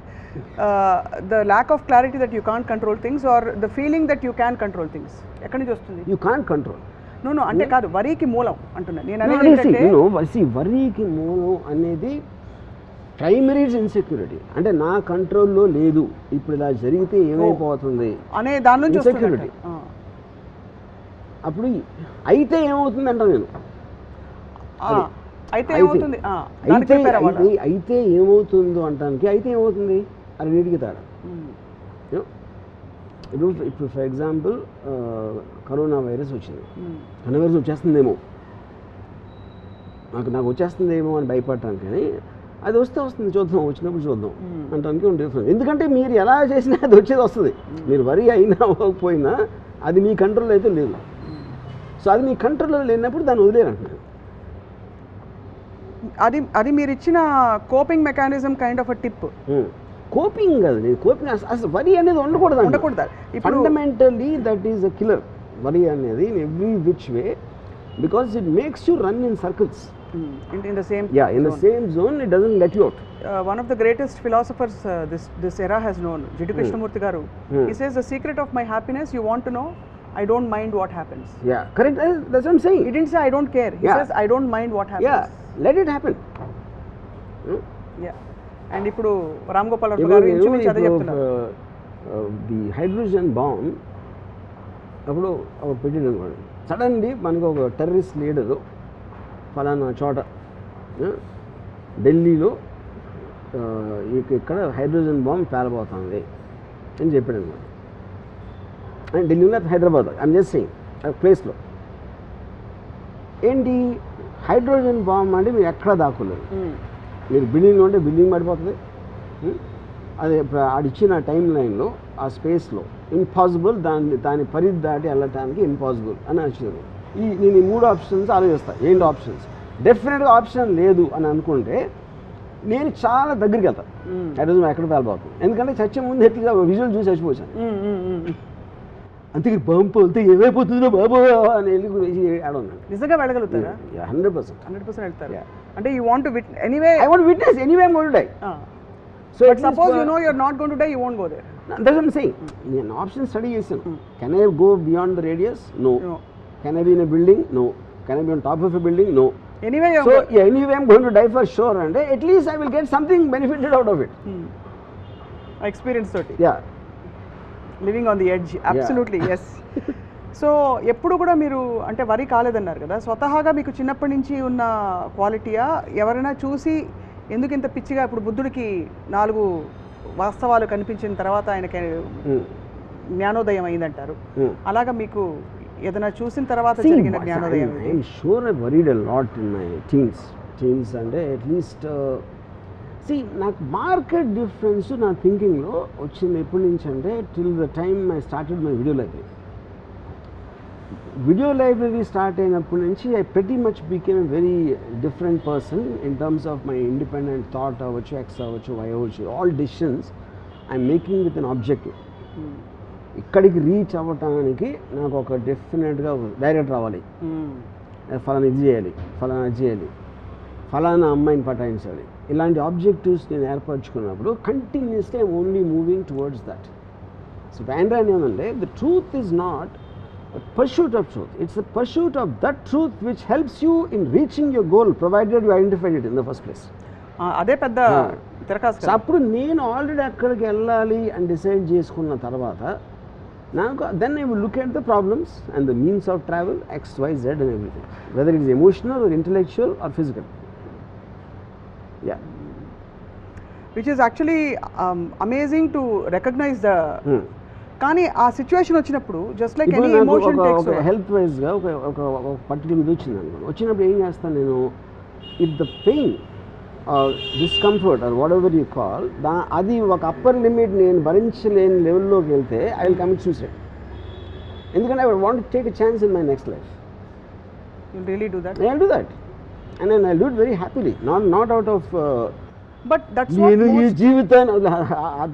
the lack of clarity that you can't control things or the feeling that you can control things, ఎక్కడి నుంచి వస్తుంది? You can't control. నో అంటే కాదు, వరికి మూలం అంటున్నా నేను అనేది. వరికి మూలం అనేది ప్రైమరీ ఇన్సెక్యూరిటీ, అంటే నా కంట్రోల్లో లేదు, ఇప్పుడు ఇలా జరిగితే ఏమైపోతుంది అనే దాని నుంచి ఇన్సెక్యూరిటీ. అప్పుడు అయితే ఏమవుతుంది అంటాను నేను. అయితే ఏమవుతుంది అయితే ఏమవుతుందో అంటానికి అయితే ఏమవుతుంది అది నీటికి తేడా. ఇప్పుడు ఫర్ ఎగ్జాంపుల్ కరోనా వైరస్ వచ్చింది. కరోనా వైరస్ వచ్చేస్తుందేమో నాకు వచ్చేస్తుందేమో అని భయపడటానికి, కానీ అది వస్తుంది చూద్దాం, వచ్చినప్పుడు చూద్దాం అంటానికి డిఫరెన్స్. ఎందుకంటే మీరు ఎలా చేసినా అది వచ్చేది వస్తుంది. మీరు వరి అయినా అవ్వకపోయినా అది మీ కంట్రోల్ అయితే లేదు. సో అది మీ కంట్రోల్లో లేనప్పుడు దాన్ని వదిలేరంటున్నాను. అది మీరు ఇచ్చిన coping mechanism kind of a tip. Coping కాదు, కోపింగ్ అసలు వరి అనేది ఉండకూడదు. Fundamentally that is a killer. వరి అనేది in every which way, because it makes you run in circles. In the same zone, it doesn't let you out. One of the greatest philosophers this era has known, Jiddu Krishnamurti garu. He says the secret of my happiness, you want to know, I don't mind what happens. Yeah, correct. That's what I'm saying. He didn't say I don't care. He says I don't mind what happens. Yeah, let it happen. And ఇప్పుడు రామ్ గోపాల్ వర్మ గారు ఇంచుమించు అదే చెప్తున్నారు. ది హైడ్రోజన్ బాంబ్ అప్పుడు పెట్టిన సడన్లీ మనకు ఒక టెర్రరిస్ట్ లీడరు ఫలానా చోట ఢిల్లీలో ఇక్కడ హైడ్రోజన్ బాంబ్ పేలబోతుంది అని చెప్పాడు అనమాట. అండ్ ఢిల్లీలో హైదరాబాద్ ఐఎమ్ జస్ట్ సేయింగ్ ప్లేస్లో ఏంటి హైడ్రోజన్ బాంబ్ అంటే మీరు ఎక్కడ దాక్కోలేదు. మీరు బిల్డింగ్లో ఉంటే బిల్డింగ్ పడిపోతుంది. అదే ఆడిచ్చిన టైం లైన్లో ఆ స్పేస్లో ఇంపాసిబుల్, దాని పరిధి దాటి వెళ్ళటానికి ఇంపాసిబుల్ అని వచ్చారు. నేను ఈ 3 ఆప్షన్స్ ఆలోచిస్తాను. ఏంటి ఆప్షన్స్? డెఫినెట్గా ఆప్షన్ లేదు అని అనుకుంటే నేను చాలా దగ్గరికి వెళ్తాను. హైడ్రోజన్ ఎక్కడ పేలబోతుంది, ఎందుకంటే చచ్చే ముందు ఎట్లా విజువల్ చూసి చచ్చిపోయాను. అంతే బాంబు వెళ్తే ఏమైపోతుందో బాబు అని వెళ్ళి ఆడున్నాను. నిజంగా వెళ్ళగలుగుతారా? 100% వెళ్తారు. అంటే you want to anyway I want witness anyway I am going to die. So suppose you know you are not going to die, you won't go there. That's what I am saying. నేను ఆప్షన్ స్టడీ చేశాను. Can I go beyond the radius? No. Can I be in a building? No. Can I be on top of a building? No. Anyway, anyway I'm going to die for sure, and at least I will get something benefited out of it. Experience toti. Yeah. Living on the edge. Absolutely, yes. So ఎప్పుడు కూడా మీరు అంటే వరి కాలేదన్నారు కదా, స్వతహాగా మీకు చిన్నప్పటి నుంచి ఉన్న క్వాలిటీయా, ఎవరైనా చూసి ఎందుకు ఇంత పిచ్చిగా, ఇప్పుడు బుద్ధుడికి 4 వాస్తవాలు కనిపించిన తర్వాత ఆయనకి జ్ఞానోదయం అయిందంటారు, అలాగా మీకు ఏదైనా చూసిన తర్వాత జరిగిన జ్ఞానోదయం? I'm sure I worried a lot in my teens అంటే అట్లీస్ట్ నాకు మార్కెట్ డిఫరెన్స్ నా థింకింగ్లో వచ్చింది ఎప్పటి నుంచి అంటే till the time I started my video library start అయినప్పటి నుంచి I pretty much became a very different person in terms of my independent thought అవ్వచ్చు, X అవ్వచ్చు, Y అవ్వచ్చు, all decisions I'm making with an objective. ఇక్కడికి రీచ్ అవ్వటానికి నాకు ఒక డెఫినెట్గా డైరెక్ట్ రావాలి, ఫలానా ఇది చేయాలి, ఫలానా అది చేయాలి, ఫలానా అమ్మాయిని పటాయించాలి, ఇలాంటి ఆబ్జెక్టివ్స్ నేను ఏర్పరచుకున్నప్పుడు continuously I'm only moving towards that. So బ్యాండ్రాన్ ఏమంటే the truth is not pursuit of truth, it's the pursuit of that truth which helps you in reaching your goal provided you identified it in the first place. అదే పెద్ద తిరకాసు. అప్పుడు నేను ఆల్రెడీ అక్కడికి వెళ్ళాలి అని డిసైడ్ చేసుకున్న తర్వాత నాకు then I will look at the problems and the means of travel X, Y, Z and everything, whether it is emotional or intellectual or physical. Yeah. Which is actually amazing to recognize the కానీ ఆ సిచ్యువేషన్ వచ్చినప్పుడు just like any emotion takes over. Health వైజ్గా ఒక పర్టికులర్ ఇది వచ్చింది అనుకోండి, వచ్చినప్పుడు ఏం చేస్తాను నేను, if the pain discomfort or whatever you call అది ఒక అప్పర్ లిమిట్ నేను భరించలేని లెవెల్లోకి వెళ్తే ఐ విల్ కమిట్ సూసైడ్. ఎందుకంటే I want to take a chance in my next life. You really do that? I will do that and I will do it very happily, not out of but that's నేను ఈ జీవితాన్ని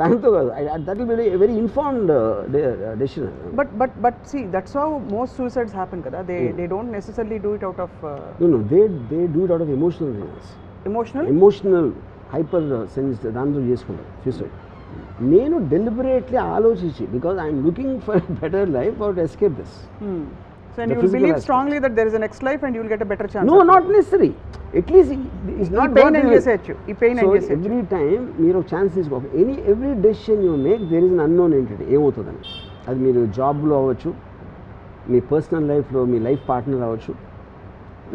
దాంతో కాదు. That will be very informed decision. But see that's how most suicides happen kada. They don't necessarily do it out of no they do it out of emotional reasons. Emotional hyper sense దాంతో చేసుకుంటారు సూసైడ్. నేను డెలిబరేట్లీ ఆలోచించి, because I'm looking for better life or to escape this. So and you will believe strongly that there is a next life and you will get a better chance. No, not necessary. At least it's not pain and చేసేయచ్చు. ఈ పెయిన్ and చేసేయచ్చు. Every time మీరు ఒక ఛాన్స్ తీసుకోవాలి. every decision you make there is an unknown entity. ఏమవుతుందని, అది మీరు జాబ్లో అవ్వచ్చు, మీ పర్సనల్ లైఫ్లో మీ లైఫ్ పార్ట్నర్ అవ్వచ్చు,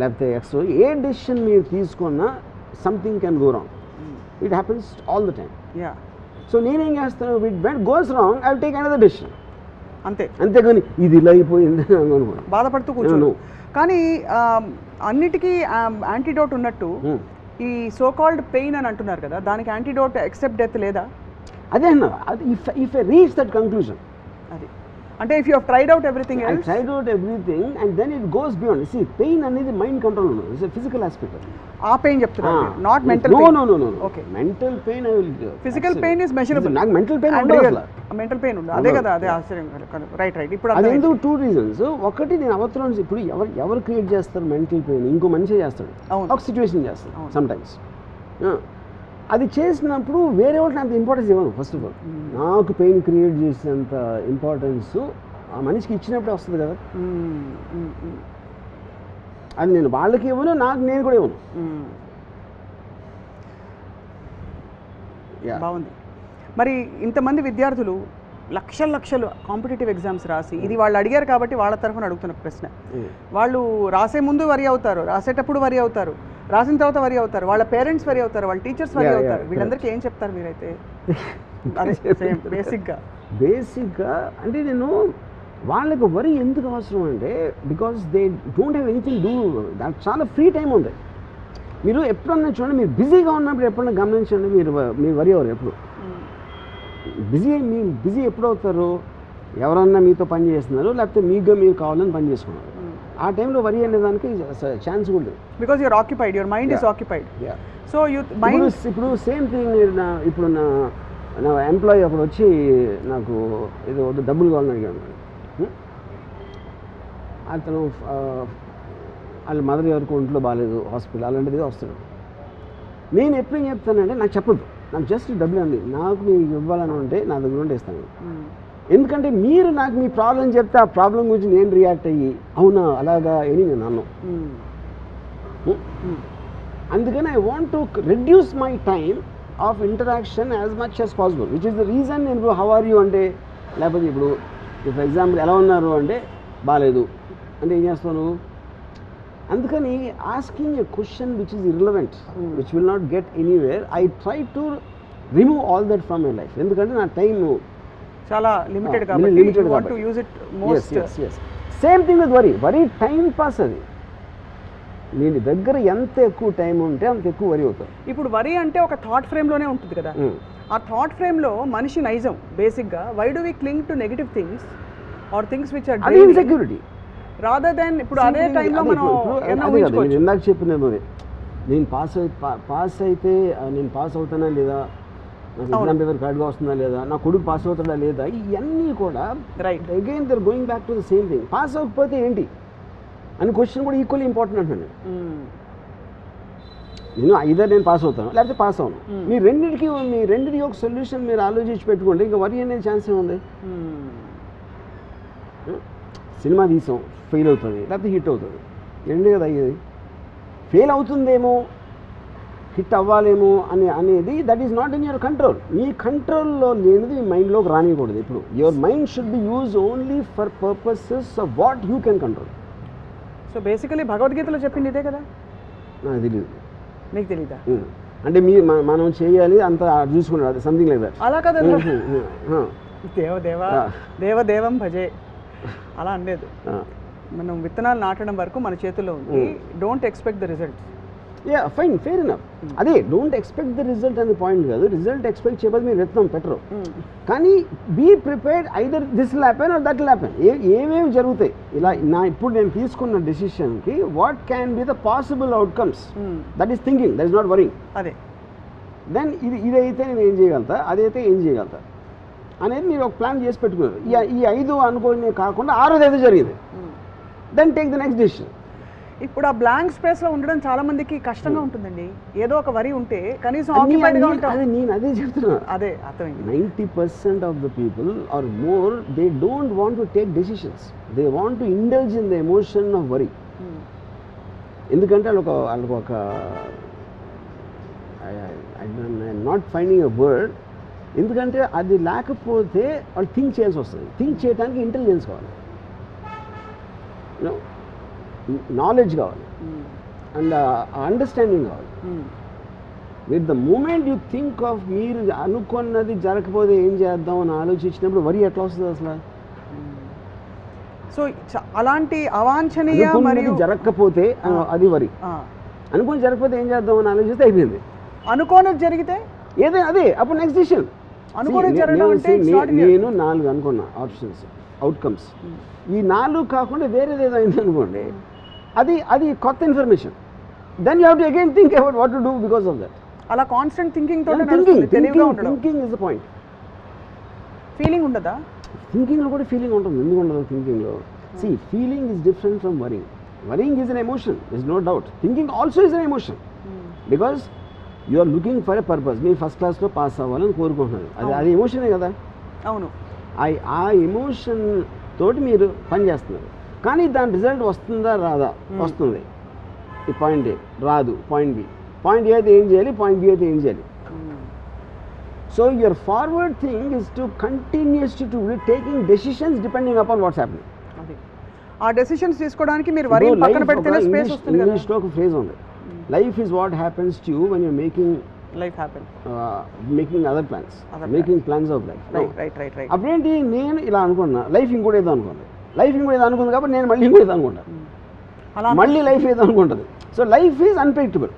లేకపోతే ఎక్స్ట్రా ఏ డెసిషన్ మీరు తీసుకున్నా something can go wrong. It happens all the time. Yeah, so నేనేం చేస్తాను, with when goes wrong I will take another decision. అంతేగాని ఇది ఇలా అయిపోయింది బాధపడుతూ కూర్చోను. కానీ అన్నిటికీ యాంటీడోట్ ఉన్నట్టు ఈ సో కాల్డ్ పెయిన్ అని అంటున్నారు కదా, దానికి యాంటీడోట్ ఎక్సెప్ట్ డెత్ లేదా? అదే అన్న, if I reach that conclusion, అది అంటే if you have tried out everything else, I tried out everything and then it goes beyond. See pain అనేది మైండ్ కంట్రోల్ ఉన్నది, ఇట్స్ ఫిజికల్ ఆస్పెక్ట్. ఆ పెయిన్ చెప్తున్నారు, not mental pain. No. Okay, mental pain I will, physical pain is measurable. నాకు మెంటల్ పెయిన్ ఉండదు, మెంటల్ పెయిన్ ఉండదు. అదే కదా, అదే ఆశ్చర్యం. రైట్. ఇప్పుడు అది ఎందుకు 2 reasons. ఒకటి, నేను అవసరం ఇప్పుడు ఎవరు క్రియేట్ చేస్తారు మెంటల్ పెయిన్? ఇంకో మనిషి చేస్తాడు, ఒక సిచ్యువేషన్ చేస్తాడు సమ్ టైమ్స్. అది చేసినప్పుడు వేరే వాళ్ళకి అంత ఇంపార్టెన్స్ ఇవ్వను. ఫస్ట్ ఆఫ్ ఆల్ నాకు పెయిన్ క్రియేట్ చేసేంత ఇంపార్టెన్స్ ఆ మనిషికి ఇచ్చినప్పుడే వస్తుంది కదా. అది నేను వాళ్ళకి ఇవ్వను, నేను కూడా ఇవ్వను. బాగుంది. మరి ఇంతమంది విద్యార్థులు లక్షలు కాంపిటేటివ్ ఎగ్జామ్స్ రాసి, ఇది వాళ్ళు అడిగారు కాబట్టి వాళ్ళ తరఫున అడుగుతున్న ప్రశ్న, వాళ్ళు రాసే ముందు వరి అవుతారు, రాసేటప్పుడు వరి అవుతారు, రాసిన తర్వాత వరి అవుతారు, వాళ్ళ పేరెంట్స్ వరి అవుతారు, వాళ్ళ టీచర్స్ వరి అవుతారు. వీళ్ళందరికీ ఏం చెప్తారు మీరైతే? బేసిక్గా అంటే నేను వాళ్ళకి వరి ఎందుకు అవసరం అంటే, because they don't have anything do. దానికి చాలా ఫ్రీ టైం ఉంది. మీరు ఎప్పుడన్నా చూడండి, మీరు బిజీగా ఉన్నప్పుడు ఎప్పుడన్నా గమనించండి, మీరు వరి అవ్వరు ఎప్పుడు. బిజీ ఎప్పుడు అవుతారు? ఎవరన్నా మీతో పని చేస్తున్నారు, లేకపోతే మీరు కావాలని పని చేసుకున్నారు. ఆ టైంలో వరి అనే దానికి ఛాన్స్ కూడా లేదు, because your occupied, your mind is occupied. So ఇప్పుడు సేమ్ థింగ్. ఇప్పుడు నా ఎంప్లాయీ అప్పుడు వచ్చి నాకు ఏదో డబ్బులు కావాలని అడిగాను. అతను వాళ్ళ మదర్ ఎవరికి ఒంట్లో బాగాలేదు, హాస్పిటల్ అలాంటిది వస్తాడు. నేను ఎప్పుడు ఏం చెప్తానంటే, నాకు చెప్పదు, నాకు జస్ట్ డబ్బులు అండి, నాకు మీకు ఇవ్వాలని ఉంటే నా దగ్గర ఉంటే ఇస్తాను. ఎందుకంటే మీరు నాకు మీ ప్రాబ్లం చెప్తే ఆ ప్రాబ్లం గురించి నేను రియాక్ట్ అయ్యి అవునా అలాగా అని నేను అన్నాను. అందుకని I want to reduce my time of interaction as much as possible, which is the reason. నేను ఇప్పుడు హౌ ఆర్ యూ అంటే, లేకపోతే ఇప్పుడు ఫర్ ఎగ్జాంపుల్ ఎలా ఉన్నారు అంటే బాగాలేదు అంటే ఏం చేస్తాను. అందుకని asking a question which is irrelevant, which will not get anywhere, I try to remove all that from my life. ఎందుకంటే నా టైం చాలా లిమిటెడ్ కాబట్టి you want to use it most. Same thing with worry time pass. అది నేను దగ్గర ఎంత ఎక్కువ టైం ఉంటే అంత ఎక్కువ వరి అవుతాను. ఇప్పుడు వరి అంటే ఒక థాట్ ఫ్రేమ్లోనే ఉంటుంది కదా, ఆ థాట్ ఫ్రేమ్లో మనిషి నైజం బేసిక్గా why do we cling to negative things or things which are insecurity rather than. ఇప్పుడు అదే టైంలో మనం ఇందాక చెప్పినది, నేను పాస్ అయితే నేను పాస్ అవుతానా లేదా, నాకు ఎగ్జామ్ పేపర్ కరెక్ట్గా వస్తుందా లేదా, నా కొడుకు పాస్ అవుతాడా లేదా, ఇవన్నీ కూడా right again they're going back to the same thing. Pass అవ్వకపోతే ఏంటి అని క్వశ్చన్ కూడా ఈక్వల్లీ ఇంపార్టెంట్ అంటున్నాను. నేను ఐదర్ నేను పాస్ అవుతాను లేకపోతే పాస్ అవును. మీ రెండింటికి ఒక సొల్యూషన్ మీరు ఆలోచించి పెట్టుకోండి, ఇంకా వరి అనేది ఛాన్స్ ఏముంది. సినిమా తీసాం, ఫెయిల్ అవుతుంది లేకపోతే హిట్ అవుతుంది, ఎండ్ కదా అయ్యేది. ఫెయిల్ అవుతుందేమో, హిట్ అవ్వాలేమో అనేది that is not in your control. మీ కంట్రోల్లో లేనిది మీ మైండ్లోకి రానికూడదు. ఇప్పుడు your mind should be use only for purposes of what you can control. So basically భగవద్గీతలో చెప్పింది ఇదే కదా. నాకు తెలియదు. మీకు తెలీదా? అంటే మనం చేయాలి అంత చూసుకున్నాడు, సంథింగ్ లైక్ దట్. అలా కదా, దేవదేవం భజే అలా అనలేదు. మనం విత్తనాలు నాటడం వరకు మన చేతుల్లో ఉంది. Don't expect the result. Fine, fair enough. అదే డోంట్ ఎక్స్పెక్ట్ ద రిజల్ట్ అనే పాయింట్ కాదు. రిజల్ట్ ఎక్స్పెక్ట్ చేయబోదు మీరు విత్తనం పెట్టరు, కానీ be prepared either this will happen or that will happen. ఏమేమి జరుగుతాయి ఇలా ఇప్పుడు నేను తీసుకున్న డెసిషన్కి what can be the possible outcomes, that is thinking, that is not worrying. అదే దెన్ ఇదైతే నేను ఏం చేయగలుగుతా, అదైతే ఏం చేయగలుగుతా అనేది మీరు ఒక ప్లాన్ చేసి పెట్టుకున్నారు. ఈ 5 అనుకోని కాకుండా 6ది ఏదో జరిగింది, then take the next decision. ఇప్పుడు ఆ బ్లాంక్ స్పేస్లో ఉండడం చాలా మందికి కష్టంగా ఉంటుందండి. ఏదో ఒక వరి ఉంటే కనీసం ఆక్యుపైడ్గా ఉంటారు. నేను అదే చెప్తున్నా, అదే అర్థమైంది. 90% of the people are more they don't want to take decisions, they want to indulge in the emotion of worry. ఎందుకంటే వాళ్ళకు ఒక I'm not finding a word, ఎందుకంటే అది లేకపోతే వాళ్ళు థింక్ చేయాల్సి వస్తుంది. థింక్ చేయడానికి ఇంటెలిజెన్స్ కావాలి. యూనో నాలెడ్జ్ కావాలి అండ్ అండర్స్టాండింగ్ కావాలి. With the moment you think of మీరు అనుకున్నది జరగకపోతే ఏం చేద్దాం అని ఆలోచించినప్పుడు వరి ఎట్లా వస్తుంది అసలు? సో అలాంటి అవాంఛనీయ మరియు జరగకపోతే అది వరి, అనుకుని జరగకపోతే ఏం చేద్దాం అని ఆలోచిస్తే అయిపోయింది. అనుకోనది జరిగితే ఏదే అదే అప్పుడు నెక్స్ట్ డిసిషన్. నేను 4 అనుకున్నా ఆప్షన్స్, అవుట్కమ్స్. ఈ 4 కాకుండా వేరేది ఏదో అయింది అనుకోండి, అది కొత్త information. Then you have to again think about what to do because of that. అలా constant thinking thinking is the point. Feeling ఉండదా? థింకింగ్లో కూడా ఫీలింగ్ ఉంటుంది. ఎందుకు ఉండదు థింకింగ్లో? See, feeling is different from worrying. Worrying is an emotion, there's no doubt. Thinking also is an emotion. Because you are looking for a purpose. మీరు ఫస్ట్ క్లాస్లో పాస్ అవ్వాలని కోరుకుంటున్నారు, అది ఎమోషనే కదా. అవును. ఆ ఎమోషన్ తోటి మీరు పని చేస్తున్నారు. కానీ దాని రిజల్ట్ వస్తుందా రాదా? వస్తుంది. ఈ పాయింట్ ఏ రాదు, పాయింట్ బి. పాయింట్ ఏ అయితే ఏం చేయాలి, పాయింట్ బి అయితే ఏం చేయాలి. So your forward thing is to continuously to taking decisions depending upon what's happening. ఆ డెసిషన్స్ తీసుకోవడానికి మీరు వరీ పక్కన పెడితేనే స్పేస్ వస్తుంది కదా. ఇంగ్లీష్లో ఒక ఫ్రేజ్ ఉంది, life is what happens to you when you're making life happen, making other plans, making plans of life. Right. అప్పుడేంటి, నేను ఇలా అనుకున్నా, లైఫ్ ఇంకోటి ఏదో అనుకుంది, లైఫ్ ఇంకోటి ఏదో అనుకుంది కాబట్టి నేను మళ్ళీ ఇంకోటి ఏదో అనుకుంటా, మళ్ళీ లైఫ్ ఏదో అనుకుంటుంది. So life is unpredictable.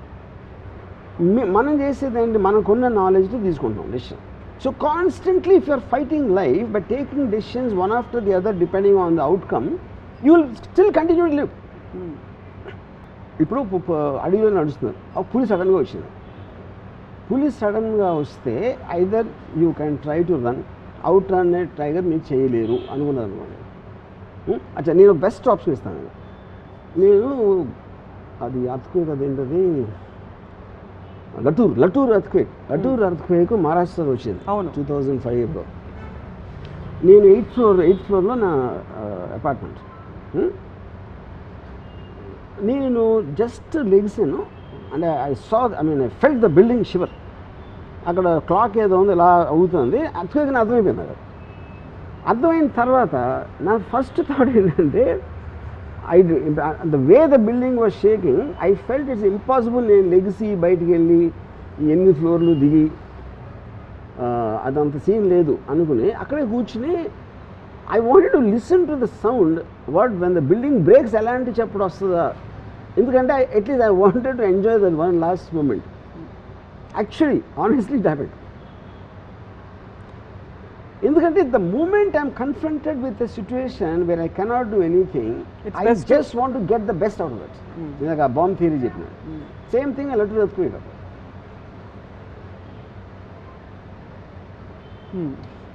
మనం చేసేది ఏంటి, మనకున్న నాలెడ్జ్ని తీసుకుంటాం decision. So constantly if you're fighting life by taking decisions one after the other depending on the outcome, you will still continue to live. ఇప్పుడు అడవిలో నడుస్తున్నారు, పులి సడన్గా వచ్చింది. పులి సడన్గా వస్తే either you can try to run, outrun tiger మీరు చేయలేరు అనుకున్నారు అనుకోండి. అచ్చా, నేను బెస్ట్ ఆప్షన్ ఇస్తాను. నేను అది అర్త్క్వేక్, అదేంటది లటూర్ అర్త్క్వేక్ మహారాష్ట్రలో వచ్చింది 2005లో. నేను 8th ఫ్లోర్లో నా అపార్ట్మెంట్. నేను జస్ట్ లెగిసాను అంటే I felt the building shiver. అక్కడ క్లాక్ ఏదో ఉంది ఇలా అవుతుంది, అర్త్క్వేక్ అని అర్థమైపోయింది. అది అర్థమైన తర్వాత నా ఫస్ట్ థాట్ ఏంటంటే, the way the building was shaking, I felt it's impossible నేను లెగిసి బయటికి వెళ్ళి 8 ఫ్లోర్లు దిగి అదంత సీన్ లేదు అనుకుని అక్కడే కూర్చుని I wanted to listen to the sound when the building breaks ఎలాంటి చెప్పడం వస్తుందా. ఎందుకంటే at least I wanted to enjoy that one last moment. Actually honestly it happened. ఎందుకంటే the moment I'm confronted with a situation where I cannot do anything, I just want to get the best out of that. నేను ఆ బాంబ్ థియరీ చెప్పిన same thing I let to earthquake.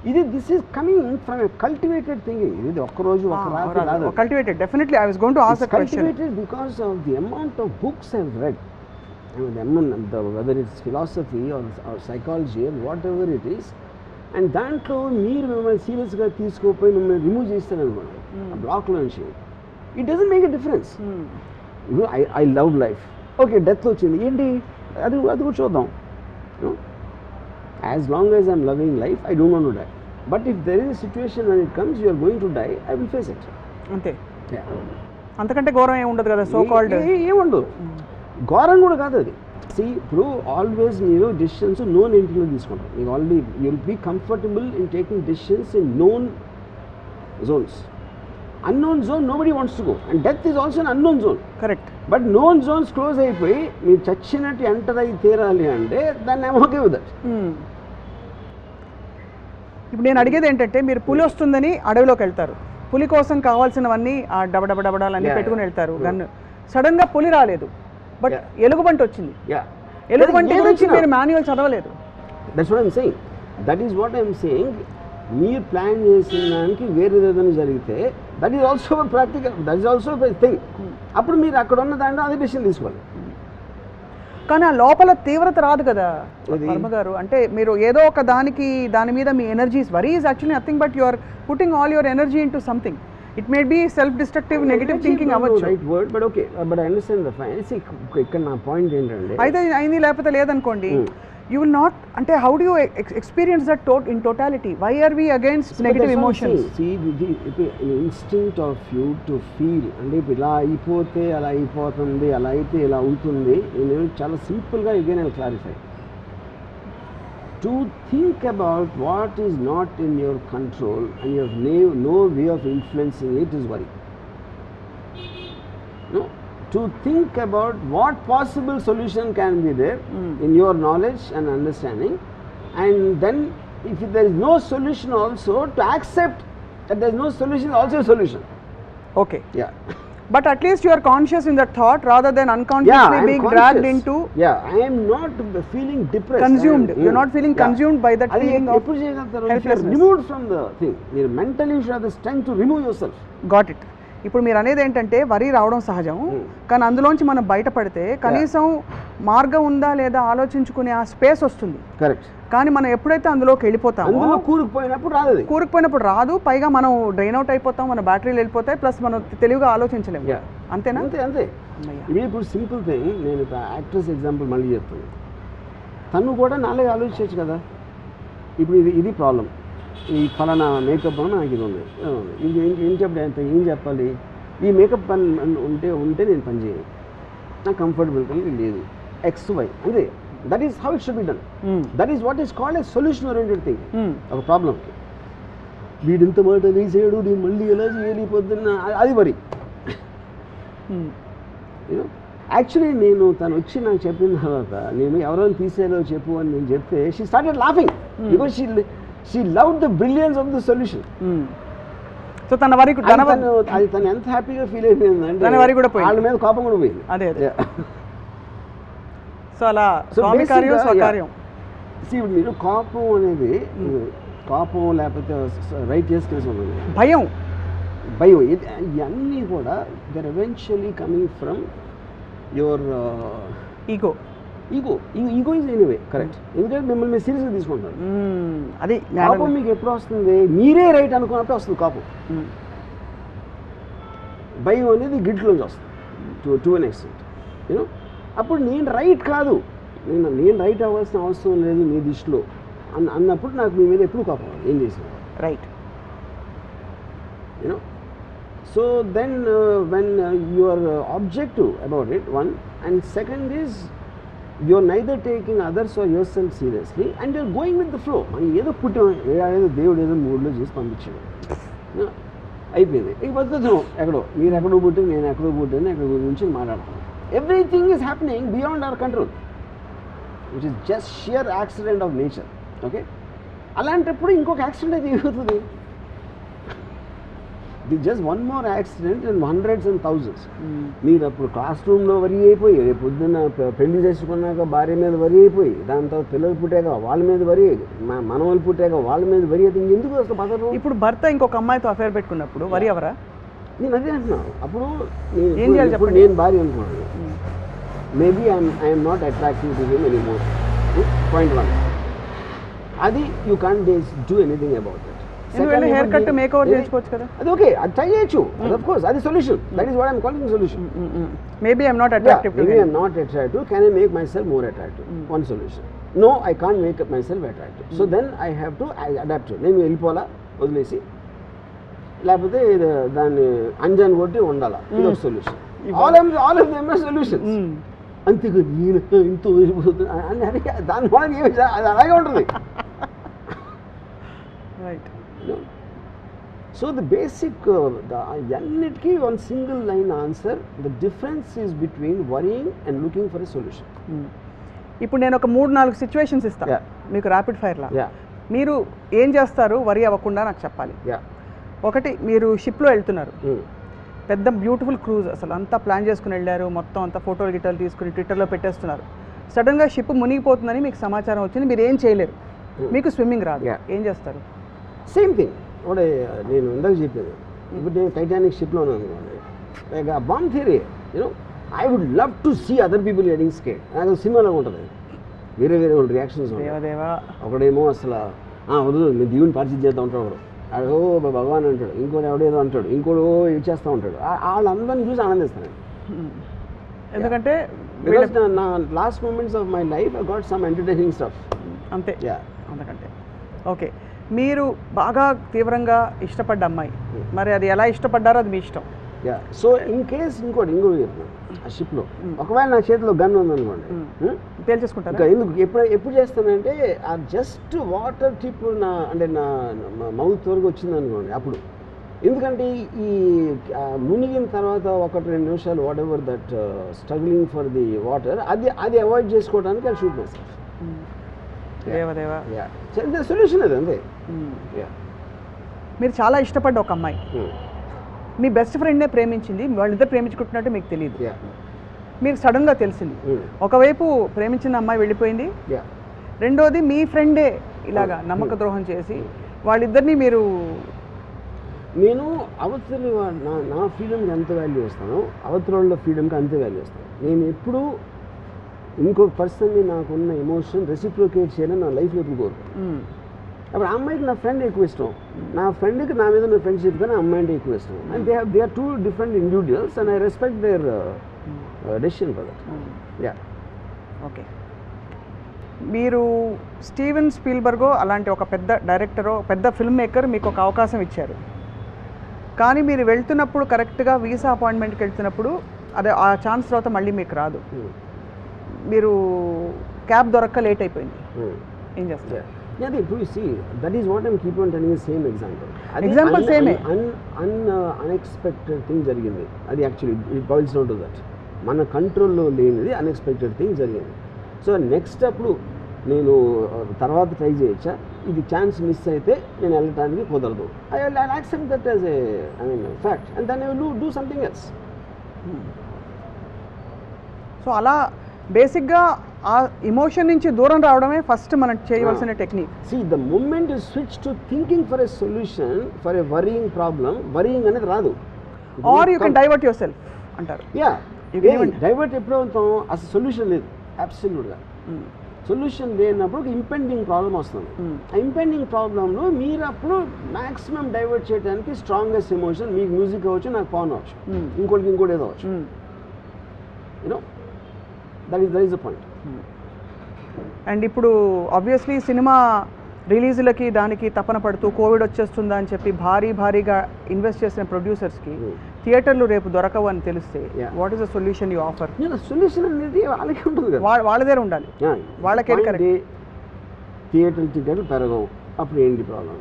ఇది this is coming from a cultivated thinking. ఇది ఒక్కరోజు ఒక రాత్రి కాదు. Cultivated, definitely I was going to ask the question. Cultivated because of the amount of books I have read. Whether it's philosophy or psychology or whatever it is. And దాంట్లో మీరు మిమ్మల్ని సీరియస్గా తీసుకోపోయి మిమ్మల్ని రిమూవ్ చేస్తారనుకోండి ఆ బ్లాక్లో నుంచి, it doesn't make a difference. I love life, okay death వచ్చింది ఏంటి, అది కూడా చూద్దాం. As long as I'm loving life, I don't want to die. But if there is a situation when it comes, you are going to die, I will face it. అంతే, అంతకంటే ఘోరం ఏమి ఉండదు కదా. సో కాల్డ్ ఏముండదు, ఘోరం కూడా కాదు అది. ఇప్పుడు ఆల్వేస్ మీరు డెసిషన్స్ నోన్ ఎంట్రీలో తీసుకుంటారు. మీకు already you will be comfortable in taking decisions in known zones. Unknown zone nobody wants to go, and death is also an unknown zone. Correct. But known zones close అయిపోయి మీరు చచ్చినట్టు ఎంటర్ అయి తీరాలి అంటే దాన్ని ఐమ్ ఓకే విత్ దట్. ఇప్పుడు నేను అడిగేది ఏంటంటే, మీరు పులి వస్తుందని అడవిలోకి వెళ్తారు, పులి కోసం కావాల్సినవన్నీ ఆ డబడబడబడాలన్నీ పెట్టుకుని వెళ్తారు. గన్ను సడన్గా పులి రాలేదు, బట్ ఎలుగుబంటి వచ్చింది. ఎలుగుబంటి గురించి మీరు మాన్యువల్ చదవలేదు. That's what I'm saying. That is what I'm saying. మీరు ప్లాన్ చేసిన దానికి వేరే ఏదైనా జరిగితే that is also practical, that is also thing. అప్పుడు మీరు అక్కడ ఉన్న దాంట్లో అదే డెసిషన్ తీసుకోవాలి. కానీ ఆ లోపల తీవ్రత రాదు కదా వర్మ గారు. అంటే మీరు ఏదో ఒక దాని మీద మీ energies, worry is actually nothing but you are putting all your energy into something. It may be self destructive negative thinking అవ్వచ్చు. Right word, but okay, but I understand the fine. ఇక్కడ నా పాయింట్ ఏంటంటే, అయితే అయింది లేకపోతే లేదనుకోండి, you will not, ante how do you experience that in totality? Why are we against negative emotions? See, the instinct of you to feel, అంటే ఇప్పుడు ఇలా అయిపోతే అలా అయిపోతుంది, అలా అయితే ఇలా అవుతుంది. నేను చాలా సింపుల్గా again I'll clarify. To think about what is not in your control and you have no way of influencing it is worry. No? To think about what possible solution can be there in your knowledge and understanding, and then if there is no solution also, to accept that there is no solution is also a solution. Okay. Yeah. But at least you are conscious in that thought rather than unconsciously being dragged into. Yeah, I am not feeling depressed. Consumed. You're not feeling consumed by that feeling of helplessness. Removed from the thing. You mentally should have the strength to remove yourself. Got it. ఇప్పుడు మీరు అనేది ఏంటంటే వరి రావడం సహజం, కానీ అందులోంచి మనం బయటపడితే కనీసం మార్గం ఉందా లేదా ఆలోచించుకునే ఆ స్పేస్ వస్తుంది. కరెక్ట్. కానీ మనం ఎప్పుడైతే అందులోకి వెళ్ళిపోతామో కూరుకుపోయినప్పుడు రాదు, పైగా మనం డ్రైన్ అవుట్ అయిపోతాం, మన బ్యాటరీలు వెళ్ళిపోతాయి, ప్లస్ మనం తెలివిగా ఆలోచించలేము. అంతేనా? అంతే. ఇప్పుడు సింపుల్ థింగ్, నేను యాక్ట్రెస్ ఎగ్జాంపుల్ మళ్ళీ చెప్తాను. తను కూడా నాలుగు ఆలోచించవచ్చు కదా. ఇప్పుడు ఇది ప్రాబ్లం, ఈ ఫలానా మేకప్ అని నాకు ఇది ఉంది, ఇది ఏం చెప్పాలి, ఈ మేకప్ పని ఉంటే నేను పని చేయను, నాకు కంఫర్టబుల్గా లేదు, XY అంతే. That is how it should be done. That is what is called a solution oriented thing. ఒక ప్రాబ్లంకి వీడింత మాట వేసేయడు, నేను మళ్ళీ ఎలా చేయాలి పొద్దున్న, అది వరి. యూనో యాక్చువల్లీ నేను తను వచ్చి నాకు చెప్పిన తర్వాత, నేను ఎవరైనా తీసేయాలో చెప్పు అని నేను చెప్తే, she started laughing because she loved the brilliance of the solution. So తన వరకు అది తను ఎంత హ్యాపీగా ఫీల్ అయిపోయింది అంటే తన వరకు కూడా పోయింది, వాళ్ళ మీద కోపం కూడా పోయింది. అదే. సో అలా స్వామి కార్యం స్వకార్యం. మీరు కోపం అనేది కోపం లేకపోతే రైట్ చేసుకేసి ఉన్నది భయం ఇవన్నీ కూడా they're eventually coming from your ego is anyway correct. ఎందుకంటే మిమ్మల్ని మీరు సీరియస్గా తీసుకుంటారు. అది కోపం మీకు ఎప్పుడు వస్తుంది, మీరే రైట్ అనుకున్నప్పుడు వస్తుంది కోపం. భయం అనేది గిడ్లోంచి వస్తుంది టు అన్ ఎక్స్టెంట్. యూనో అప్పుడు నేను రైట్ కాదు, నేను రైట్ అవ్వాల్సిన అవసరం లేదు మీ దృష్టిలో అన్నప్పుడు నాకు మీ మీద ఎప్పుడు కోపం ఏం చేసిన right. You know so then when you are objective about it, one, and second is you're neither taking others or yourself seriously and you're going with the flow. మనం ఏదో పుట్టాం, ఏదో దేవుడు ఏదో మూడ్లో చేసి పంపించాడు, అయిపోయింది. ఈ పద్ధతి ఎక్కడో మీరు ఎక్కడో పుట్టింది, నేను ఎక్కడో పుట్టాను, ఎక్కడ గురించి మాట్లాడతాను. Everything is happening beyond our control, which is just shear accident of nature. Okay, అలాంటప్పుడు ఇంకొక యాక్సిడెంట్ అయితే ఏమవుతుంది? Just one more accident and hundreds and thousands. మీరు అప్పుడు క్లాస్ రూమ్లో వరి అయిపోయి, రేపు పొద్దున్న పెళ్లి చేసుకున్నాక భార్య మీద వరి అయిపోయి, దాని తర్వాత పిల్లలు పుట్టాక వాళ్ళ మీద వరి, మనవలు పుట్టాక వాళ్ళ మీద వరి అయితే ఇంకెందుకు అసలు పదరు? ఇప్పుడు భర్త ఇంకొక అమ్మాయితో అఫేర్ పెట్టుకున్నప్పుడు వరి ఎవరా? నేను అదే అంటున్నాను. అప్పుడు నేను భార్య అనుకున్నాను, maybe I'm not attractive to him anymore. Point 1, అది you can't do anything about it. Hair cut makeover చేసుకోవచ్చు కదా, అది ఓకే, అది ట్రై చేయొచ్చు. ఆఫ్ కోర్స్ అది solution. That is what I'm calling solution. Maybe I'm not attractive to him. Maybe I'm not attractive. Can I make myself more attractive? One solution. No, I can't make myself attractive. So then I have to adapt to. నేను వెళ్ళిపోవాలా, వదిలేసి, లేకపోతే దాన్ని అంజన్ కొట్టి ఉండాలా, ఇది ఒక solution. All of them are solutions. అంతేగా నేను ఇంత వెళ్ళిపోతున్నా అని దాని వల్ల అది అలాగే ఉంటుంది. రైట్. So the basic అన్నిటికీ one single line answer. The difference is between worrying and looking for a solution. ఇప్పుడు నేను ఒక 3-4 సిచ్యువేషన్స్ ఇస్తాను మీకు ర్యాపిడ్ ఫైర్లా. మీరు ఏం చేస్తారు వరి అవ్వకుండా నాకు చెప్పాలి. ఒకటి, మీరు షిప్లో వెళ్తున్నారు, పెద్ద బ్యూటిఫుల్ క్రూజ్, అసలు అంతా ప్లాన్ చేసుకుని వెళ్ళారు, మొత్తం అంతా ఫోటోలు గిటోలు తీసుకుని ట్విట్టర్లో పెట్టేస్తున్నారు. సడన్గా షిప్ మునిగిపోతుందని మీకు సమాచారం వచ్చింది, మీరు ఏం చేయలేరు, మీకు స్విమ్మింగ్ రాదు, ఏం చేస్తారు? సేమ్ థింగ్ ఒకటే నేను ఇందాక చెప్పేది. ఇప్పుడు నేను టైటానిక్ షిప్లో ఉన్నాను అనుకోండి, లైక్ ఆ bomb theory, you know I would love to see other people getting scared. నాకు సినిమాలో ఉంటుంది, వేరే వేరే వాళ్ళు రియాక్షన్స్ ఉంటాయి. ఒకడేమో అసలు వద్దు మేము దేవుని పరిచయం చేద్దాం ఉంటాడు, ఒకడు అడో భగవాన్ అంటాడు, ఇంకోటి ఎవడేదో అంటాడు, ఇంకోటి ఇచ్చేస్తూ ఉంటాడు. వాళ్ళందరినీ చూసి ఆనందిస్తాను. ఎందుకంటే బికాస్ నా last moments of my life I got some entertaining stuff. అంతే, యా, అంతకంటే. ఓకే, మీరు బాగా తీవ్రంగా ఇష్టపడ్డ అమ్మాయి, మరి అది ఎలా ఇష్టపడ్డారో అది మీ ఇష్టం. యా. సో ఇన్ కేస్ ఇంకోటి చెప్తున్నాను, ఆ షిప్లో ఒకవేళ నా చేతిలో గన్ ఉందనుకోండి, తేల్చేసుకుంటారు. ఇంకా ఎందుకు ఎప్పుడు చేస్తానంటే ఆ జస్ట్ వాటర్ టిప్ నా మౌత్ వరకు వచ్చింది అనుకోండి అప్పుడు. ఎందుకంటే ఈ మునిగిన తర్వాత 1-2 నిమిషాలు whatever that struggling for the water అది అవాయిడ్ చేసుకోవడానికి ఐ షూట్ మై సెల్ఫ్. దేవదేవా, సొల్యూషన్ అది అంతే. మీరు చాలా ఇష్టపడ్డ ఒక అమ్మాయి మీ బెస్ట్ ఫ్రెండ్నే ప్రేమించింది, వాళ్ళిద్దరు ప్రేమించుకుంటున్నట్టు మీకు తెలియదు, మీరు సడన్గా తెలిసింది. ఒకవైపు ప్రేమించిన అమ్మాయి వెళ్ళిపోయింది, రెండోది మీ ఫ్రెండే ఇలాగా నమ్మక ద్రోహం చేసి వాళ్ళిద్దరిని మీరు. నేను అవతలి నా ఫ్రీడమ్కి ఎంత వాల్యూ ఇస్తానో అవతల ఫ్రీడమ్కి అంతే వాల్యూ ఇస్తాను. నేను ఎప్పుడూ ఇంకొక పర్సన్ని నాకున్న ఎమోషన్ రెసిప్రోకేట్ చేయాలని నా లైఫ్లో ఎప్పుడు కోరు. అప్పుడు ఆ అమ్మాయికి నా ఫ్రెండ్ ఎక్కువ ఇష్టం, నా ఫ్రెండ్కి నా మీద ఉన్న ఫ్రెండ్షిప్ కానీ అమ్మాయి అంటే ఎక్కువ ఇష్టం. And they are 2 different individuals and I respect their decision for that. Yeah. Okay, మీరు స్టీవెన్ స్పీల్బర్గో అలాంటి ఒక పెద్ద డైరెక్టరో పెద్ద ఫిల్మ్ మేకర్ మీకు ఒక అవకాశం ఇచ్చారు, కానీ మీరు వెళ్తున్నప్పుడు కరెక్ట్గా వీసా అపాయింట్మెంట్కి వెళ్తున్నప్పుడు అదే ఆ ఛాన్స్ తర్వాత మళ్ళీ మీకు రాదు, మీరు క్యాబ్ దొరక్క లేట్ అయిపోయింది, ఏం చేస్తారు? Yeah, ఇప్పుడు see, that is what I'm keep on telling you, same example. Example same. Unexpected thing జరిగింది. అది actually it boils down to that. మన కంట్రోల్లో లేనిది అన్ఎక్స్పెక్టెడ్ థింగ్ జరిగింది. సో నెక్స్ట్ అప్పుడు నేను తర్వాత ట్రై చేయొచ్చా, ఇది ఛాన్స్ మిస్ అయితే నేను వెళ్ళటానికి కుదరదు. I accept that as a fact and then I will do something else. So అలా బేసిక్గా ఆ ఎమోషన్ నుంచి దూరం రావడమే ఫస్ట్ మనం చేయవలసిన technique. See, the moment you switch to thinking for a solution for a worrying problem, worrying అనేది రాదు. Or you can divert yourself అంటారు. Yeah, డైవర్ట్ ఎప్పుడు అవుతాం, అసలు సొల్యూషన్ లేదు అబ్సల్యూట్గా. సొల్యూషన్ లేనప్పుడు ఇంపెండింగ్ ప్రాబ్లం వస్తుంది. ఆ ఇంపెండింగ్ ప్రాబ్లంలో మీరు అప్పుడు మ్యాక్సిమం డైవర్ట్ చేయడానికి స్ట్రాంగెస్ట్ ఎమోషన్, మీకు మ్యూజిక్ అవ్వచ్చు, నాకు పవన్ అవ్వచ్చు, ఇంకోటి ఏదో అవ్వచ్చు. You know that is the point. And ఇప్పుడు ఆబ్వియస్లీ సినిమా రిలీజులకి దానికి తపన పడుతూ కోవిడ్ వచ్చేస్తుందా అని చెప్పి భారీగా ఇన్వెస్ట్ చేసిన ప్రొడ్యూసర్స్కి థియేటర్లు రేపు దొరకవు అని తెలిస్తే what is the solution you offer? Solution అనేది వాళ్ళకి ఉంటుంది కదా, వాళ్ళ దగ్గర ఉండాలి, వాళ్ళకే కరెక్ట్. థియేటర్ టికెట్లు పెరగవు, అప్పుడు ఏంటి ప్రాబ్లం?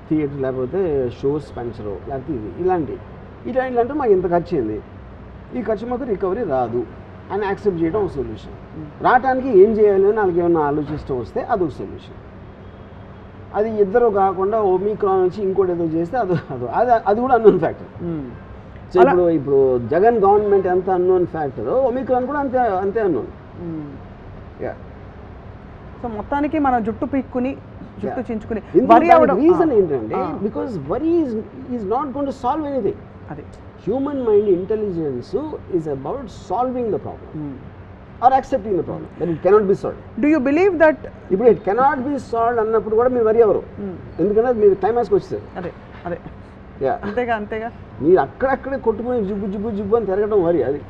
థియేటర్ లేకపోతే షోస్ పెంచరు, లేకపోతే ఇలాంటి మాకు ఇంత ఖర్చు అయింది, ఈ ఖర్చు మాకు రికవరీ రాదు అని యాక్సెప్ట్ చేయడం ఒక సొల్యూషన్. రావడానికి ఏం చేయాలి అని వాళ్ళకి ఏమన్నా ఆలోచిస్తూ వస్తే అదొక సొల్యూషన్. అది ఇద్దరు కాకుండా ఒమిక్రాన్ నుంచి ఇంకోటి ఏదో చేస్తే అది కూడా అన్నోన్ ఫ్యాక్టర్. సో ఇప్పుడు జగన్ గవర్నమెంట్ ఎంత అన్నోన్ ఫ్యాక్టర్, ఒమిక్రాన్ కూడా అంతే అన్నోన్. సో మొత్తానికి మనం జుట్టు పీక్కుని జుట్టు చించుకుని రీజన్ ఏంటంటే because worry is not going to solve anything. అదే human mind intelligence is about solving the problem or accepting the problem that it cannot be solved. Do you believe that ఇప్పుడు ఇట్ కెనాట్ బి సాల్వ్డ్ అన్నప్పుడు కూడా మీరు వరి ఎవరు, ఎందుకంటే మీరు క్లైమాక్స్కి వచ్చేసారు. అదే అంతేగా మీరు అక్కడక్కడే కొట్టుకుని జిబ్బు అని తిరగడం వరి, అది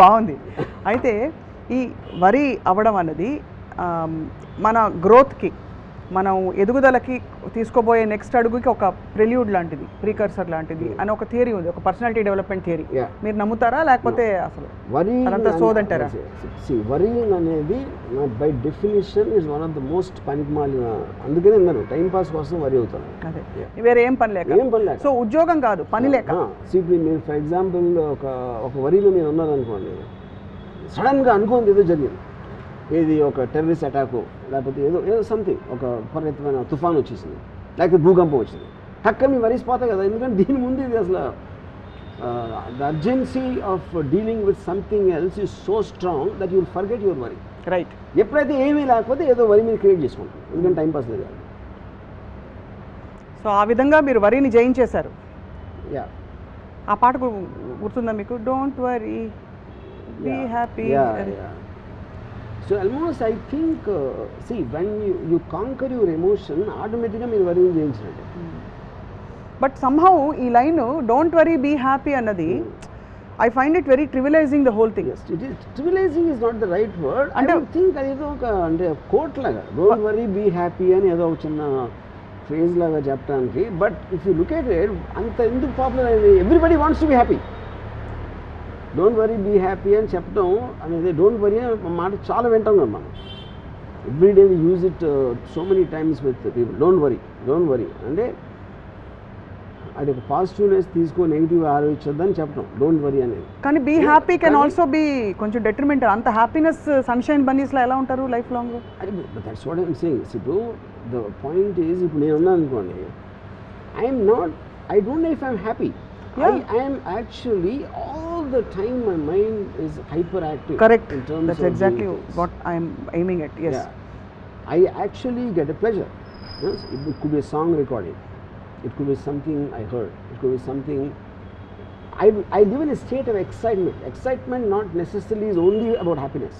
బాగుంది. అయితే ఈ వరి అవ్వడం అన్నది మన గ్రోత్కి, మనం ఎదుగుదలకి తీసుకోబోయే నెక్స్ట్ అడుగుకి ఒక ప్రిల్యూడ్ లాంటిది, ప్రీకర్సర్ లాంటిది అని ఒక థియరీ ఉంది, ఒక పర్సనాలిటీ డెవలప్మెంట్ థియరీ. మీరు నమ్ముతారా లేకపోతే అసలు అదంతా సోదంటారా? వరీయింగ్ అనేది by definition is one of the most పనికిమాలిన, అందుకనే అన్నారు టైం పాస్ కోసం వరి అవుతాను. అదే, వేరే ఏం పని లేక. సో ఉద్యోగం కాదు, పని లేక. ఇప్పుడు మీరు ఫర్ ఎగ్జాంపుల్ ఒక వరిలో మీరు ఉన్నారనుకోండి, సడన్గా అనుకోండి ఏదో జరిగింది, ఏది ఒక టెర్రరిస్ట్ అటాకు లేకపోతే ఏదో సంథింగ్, ఒక విపరీతమైన తుఫాన్ వచ్చేసింది, లేకపోతే భూకంపం వచ్చింది, టక్కన మీ వరిసిపోతాయి కదా. ఎందుకంటే దీని ముందు ఇది అసలు the urgency of dealing with something else is so strong that you will forget your worry. Right. ఎప్పుడైతే ఏమీ లేకపోతే ఏదో వరి మీరు క్రియేట్ చేసుకుంటాం, ఎందుకంటే టైంపాస్ లేదు. సో ఆ విధంగా మీరు వరిని జయించేశారు. యా. ఆ పాట గుర్తుందా మీకు? Don't worry be happy. So almost I think, see, when you conquer your emotion, automatically మీరు వరీ చేయించినట్టు. బట్ సమ్హౌ ఈ line don't worry be happy అన్నది I find it very trivializing the whole thing. Yes, it is. Trivializing is not the right word. I అంటే- don't think అది ఏదో ఒక అంటే కోట్ లాగా డోంట్ వరీ బీ హ్యాపీ అని ఏదో ఒక చిన్న ఫ్రేజ్ లాగా చెప్పడానికి. But if you look at it అంత ఎందుకు పాపులర్ అయింది? Everybody wants to be happy. Don't worry be happy అని చెప్పడం అనేది, డోంట్ వరీ అనే మాట చాలా వింటాం కదా మనం. Every day we use it so many times with people. Don't worry అంటే అది ఒక పాజిటివ్నెస్ తీసుకో, నెగిటివ్ ఆలోచించొద్దని చెప్పడం డోంట్ వరీ అనేది. కానీ be happy can also be కొంచెం డెట్రిమెంట్. అంత హ్యాపీనెస్ సన్షైన్ బన్నీస్లో ఎలా ఉంటారు life long? That's what I'm saying. ఇప్పుడు ద పాయింట్ ఈజ్, ఇప్పుడు నేను ఉన్నాను అనుకోండి, I'm not, I don't know if I'm happy. I'm actually all the time my mind is hyper active. Correct, in terms that's of exactly doing things. What I'm aiming at. Yes, Yeah. I actually get a pleasure. Yes? It could be a song recording. It could be something I heard. It could be something. I live in a state of excitement. Excitement not necessarily is only about happiness.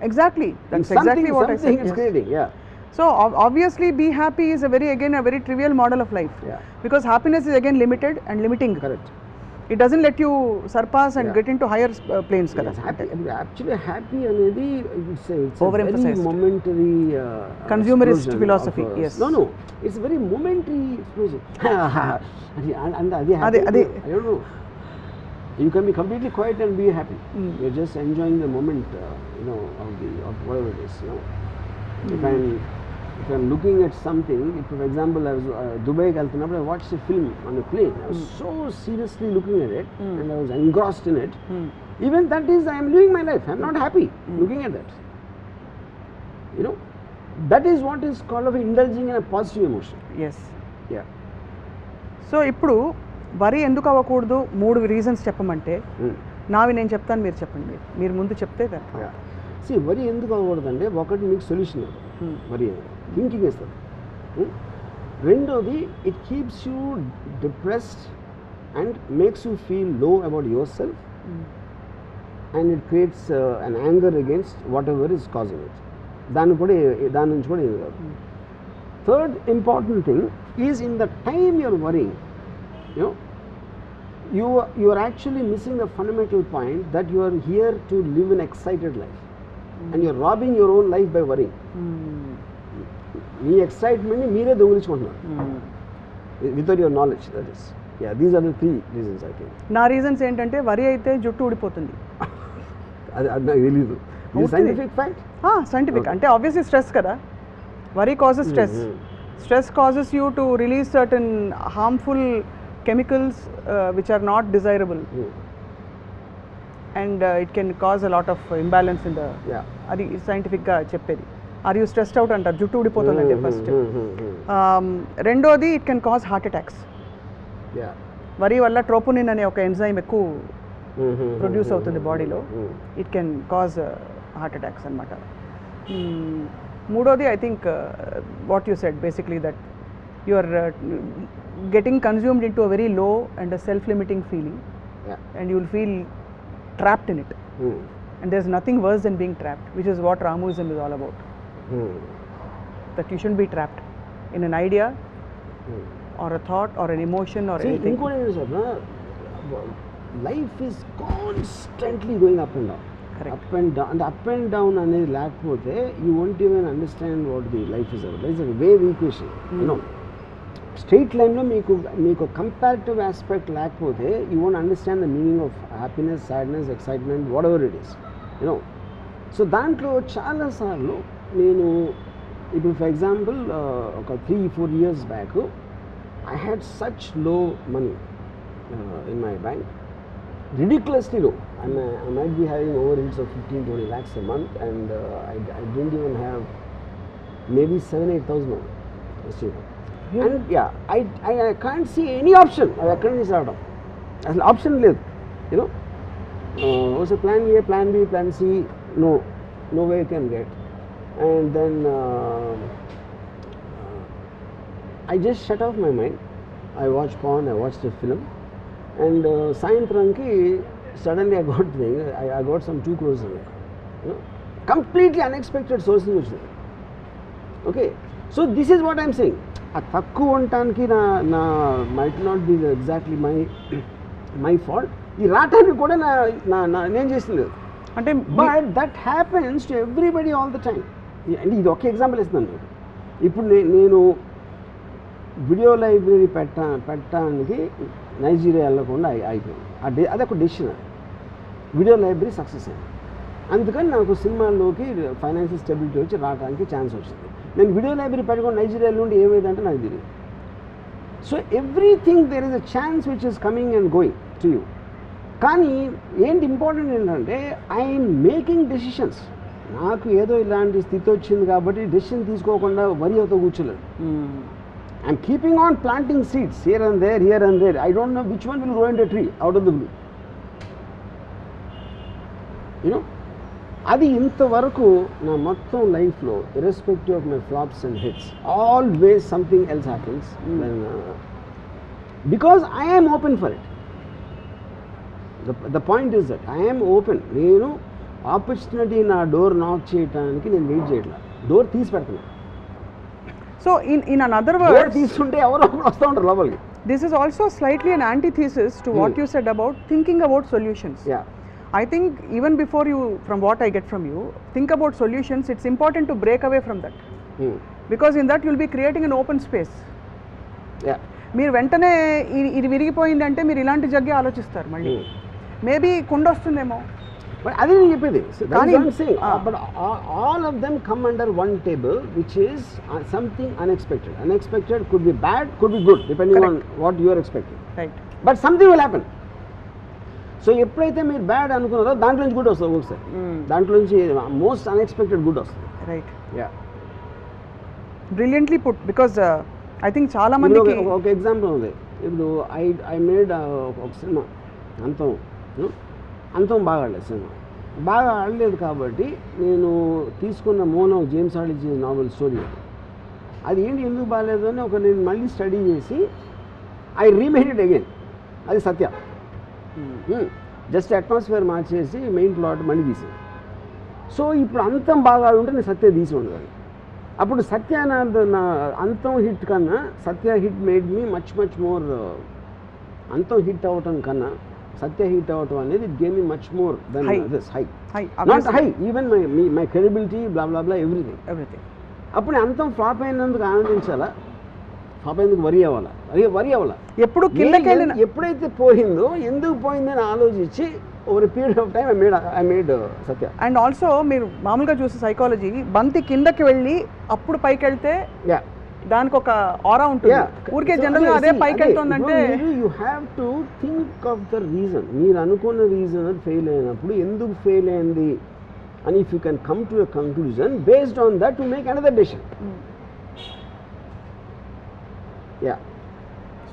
Exactly, that's Something exactly what I it's said. creating. Yeah. So obviously be happy is a very trivial model of life. Yeah. Because happiness is again limited and limiting. Correct. It doesn't let you surpass and Yeah. get into higher planes. Yes, happy. Actually, happy అనేది it's a very Overemphasized. momentary Consumerist explosion philosophy, of, yes. No, it's very momentary explosion. and అది అదే. I don't know. You can be completely quiet and be happy. You're just enjoying the moment, of whatever it is. If I'm looking at something, if for example I was Dubai వెళ్తున్నప్పుడు, I watched a film on a plane. I was so seriously looking at it and I was engrossed in it. Even that is, I am living my life. I'm not happy looking at that. That is what is called of indulging in a positive emotion. Yes. Yeah. So ఇప్పుడు వరి ఎందుకు అవ్వకూడదు 3 రీజన్స్ చెప్పమంటే నావి నేను చెప్తాను, మీరు చెప్పండి. మీరు ముందు చెప్తే Yeah. See, వరి ఎందుకు అవ్వకూడదంటే, ఒకటి మీకు సొల్యూషన్ వరి థింకింగ్ ఇస్తుంది. రెండోది, it keeps you depressed and makes you feel low about yourself and it creates an anger against whatever is causing it. దాని నుంచి కూడా ఏమి కాదు. Third important thing is, in the time you're worrying, you are actually missing the fundamental point that you are here to live an excited life. And you are robbing your own life by worrying. మీ ఎక్సైట్మెంట్ని మీరే దొంగిలించుకుంటున్నారు without your knowledge. That is, these are the 3 reasons I think. నా రీజన్స్ ఏంటంటే వరి అయితే జుట్టు ఊడిపోతుంది. అది నాకు తెలీదు. Scientific fact. సైంటిఫిక్ అంటే ఆబ్వియస్లీ స్ట్రెస్ కదా. Worry causes stress. Stress causes you to release certain harmful chemicals which are not desirable. And it can cause a lot of imbalance in the. అది సైంటిఫిక్గా చెప్పేది. ఆర్ యూ స్ట్రెస్డ్ అవుట్ అంటారు, జుట్టు ఊడిపోతుందంటే ఫస్ట్. రెండోది, it can cause heart attacks. వరి వల్ల ట్రోపోనిన్ అనే ఒక ఎంజైమ్ ఎక్కువ ప్రొడ్యూస్ అవుతుంది బాడీలో. It can cause heart attacks అనమాట. మూడోది, I think what you said basically, that you are getting consumed into a very low and a self limiting feeling, and you will feel trapped in it. And there's nothing worse than being trapped, which is what Ramuism is all about. That you shouldn't be trapped in an idea or a thought or an emotion or anything. ఇంకోటి ఏంటి sir, life is constantly going up and down. Up and down అంటే అప్ అండ్ డౌన్ అనేది లేకపోతే you won't even understand what the life is about. It's a wave equation. Straight లైన్లో మీకు కంపారిటివ్ ఆస్పెక్ట్ లేకపోతే you won't understand the meaning of happiness, sadness, excitement, what ever it is. So దాంట్లో చాలాసార్లు నేను ఇప్పుడు ఫర్ ఎగ్జాంపుల్ ఒక 3-4 years back I had such లో money in my bank, ridiculously low. I might be having overheads of 15-20 lakhs a month, and I didn't even have maybe 7,000-8,000 received. And I can't see any option. I can't see out of అసలు ఆప్షన్ లేదు. was a plan A, plan B, plan C, no way you can get. And then I just shut off my mind. I watched porn, I watched a film, and సాయంత్రంకి suddenly I got some 2 crores in there. Completely unexpected sources వచ్చింది. Okay, so this is what I'm saying. ఆ తక్కువ ఉండటానికి నా might not be exactly my fault, ఈ రావటానికి కూడా నేను చేసింది అంటే but that happens to everybody all the time. అంటే ఇది ఒక ఎగ్జాంపుల్ ఇస్తున్నాను. ఇప్పుడు నేను వీడియో లైబ్రరీ పెట్టడానికి నైజీరియా వెళ్ళకుండా అయిపోయింది. అదొక డెసిషన్. వీడియో లైబ్రరీ సక్సెస్ అయింది. అందుకని నాకు సినిమాల్లోకి ఫైనాన్షియల్ స్టెబిలిటీ వచ్చి రావడానికి ఛాన్స్ వచ్చింది. నేను వీడియో లైబ్రరీ పెట్టుకుని నైజీరియా నుండి ఏమైందంటే నాకు తెలియదు. So everything there is a chance which is coming and going to you. కానీ ఏంటి ఇంపార్టెంట్ ఏంటంటే ఐఎమ్ మేకింగ్ డెసిషన్స్. నాకు ఏదో ఇలాంటి స్థితి వచ్చింది కాబట్టి డెసిషన్ తీసుకోకుండా వరి అవుతూ కూర్చోలేదు. I'm keeping on planting seeds here and there. I don't know which one will grow in the tree out of the blue. You know ఇంతవరకు నా మొత్తం లైఫ్లో irrespective of my flops and hits always something else happens because I am open for it. The point is that I am open. నేను ఆపర్చునిటీ నా డోర్ నాక్ చేయడానికి నేను వెయిట్ చేయట్లేదు, డోర్ తీసి పెడుతున్నాను. సో ఇన్ అనదర్ వర్డ్ తీసుకుంటే ఎవరో వస్తూ ఉంటారు లోపలికి. This is also slightly an antithesis to what you said about thinking about solutions. I think even before you, from what I get from you, think about solutions, it's important to break away from that. Because in that you'll be creating an open space. మీరు వెంటనే ఇది విరిగిపోయింది అంటే మీరు ఇలాంటి జగ్గే ఆలోచిస్తారు మళ్ళీ. మేబీ కుండ వస్తుందేమో. బట్ అది నేను చెప్పేది. But all of them come under one table which is something unexpected. Unexpected could be bad, could be good, depending on what you are expecting. Right. But something will happen. So ఎప్పుడైతే మీరు బ్యాడ్ అనుకున్నారో దాంట్లో నుంచి గుడ్ వస్తుంది ఒకసారి. దాంట్లో నుంచి మోస్ట్ అన్ఎక్స్పెక్టెడ్ గుడ్ వస్తుంది. Right. Brilliantly put. Because I think చాలా మంది ఒక ఎగ్జాంపుల్ ఉంది. ఇప్పుడు ఐ మేడ్ ఒక సినిమా అంతం బాగా ఆడలేదు. సినిమా బాగా ఆడలేదు కాబట్టి నేను తీసుకున్న మోనో జేమ్స్ ఆడిచి నావెల్ స్టోరీ అది ఏంటి ఎందుకు బాగాలేదు అని నేను మళ్ళీ స్టడీ చేసి ఐ రీమేడ్ ఇట్ అగైన్. అది సత్య. జస్ట్ అట్మాస్ఫియర్ మార్చేసి మెయిన్ ప్లాట్ మళ్ళీ తీసాను. సో ఇప్పుడు అంతం బాగా ఉంటే నేను సత్య తీసి ఉండదు. అప్పుడు సత్య నా అంతం హిట్ కన్నా Satya hit made me much more. Antham hit అవ్వటం కన్నా సత్య హిట్ అవ్వటం అనేది it gave me much more than this high. Not high, even my credibility blah blah blah everything. అప్పుడు అంతం ఫ్లాప్ అయినందుకు ఆనందించాలా, ఫ్లాప్ అయినందుకు వరి అవ్వాలా. ఎప్పుడు ఎప్పుడైతే పోయిందో ఎందుకు పోయిందని ఆలోచించి over period of time I made Satya. And also మీరు మామూలుగా చూసే సైకాలజీ బంతి కిందకి వెళ్ళి అప్పుడు పైకి వెళ్తే దానికి ఒక ఆరా ఉంటుంది. ఊరికే జనరల్గా అదే పైకి వెళ్తుందంటే you have to think of the reason. మీరు అనుకున్న రీజన్ ఫెయిల్ అయినప్పుడు ఎందుకు ఫెయిల్ అయింది అని if you can come to a conclusion based on that to make another decision.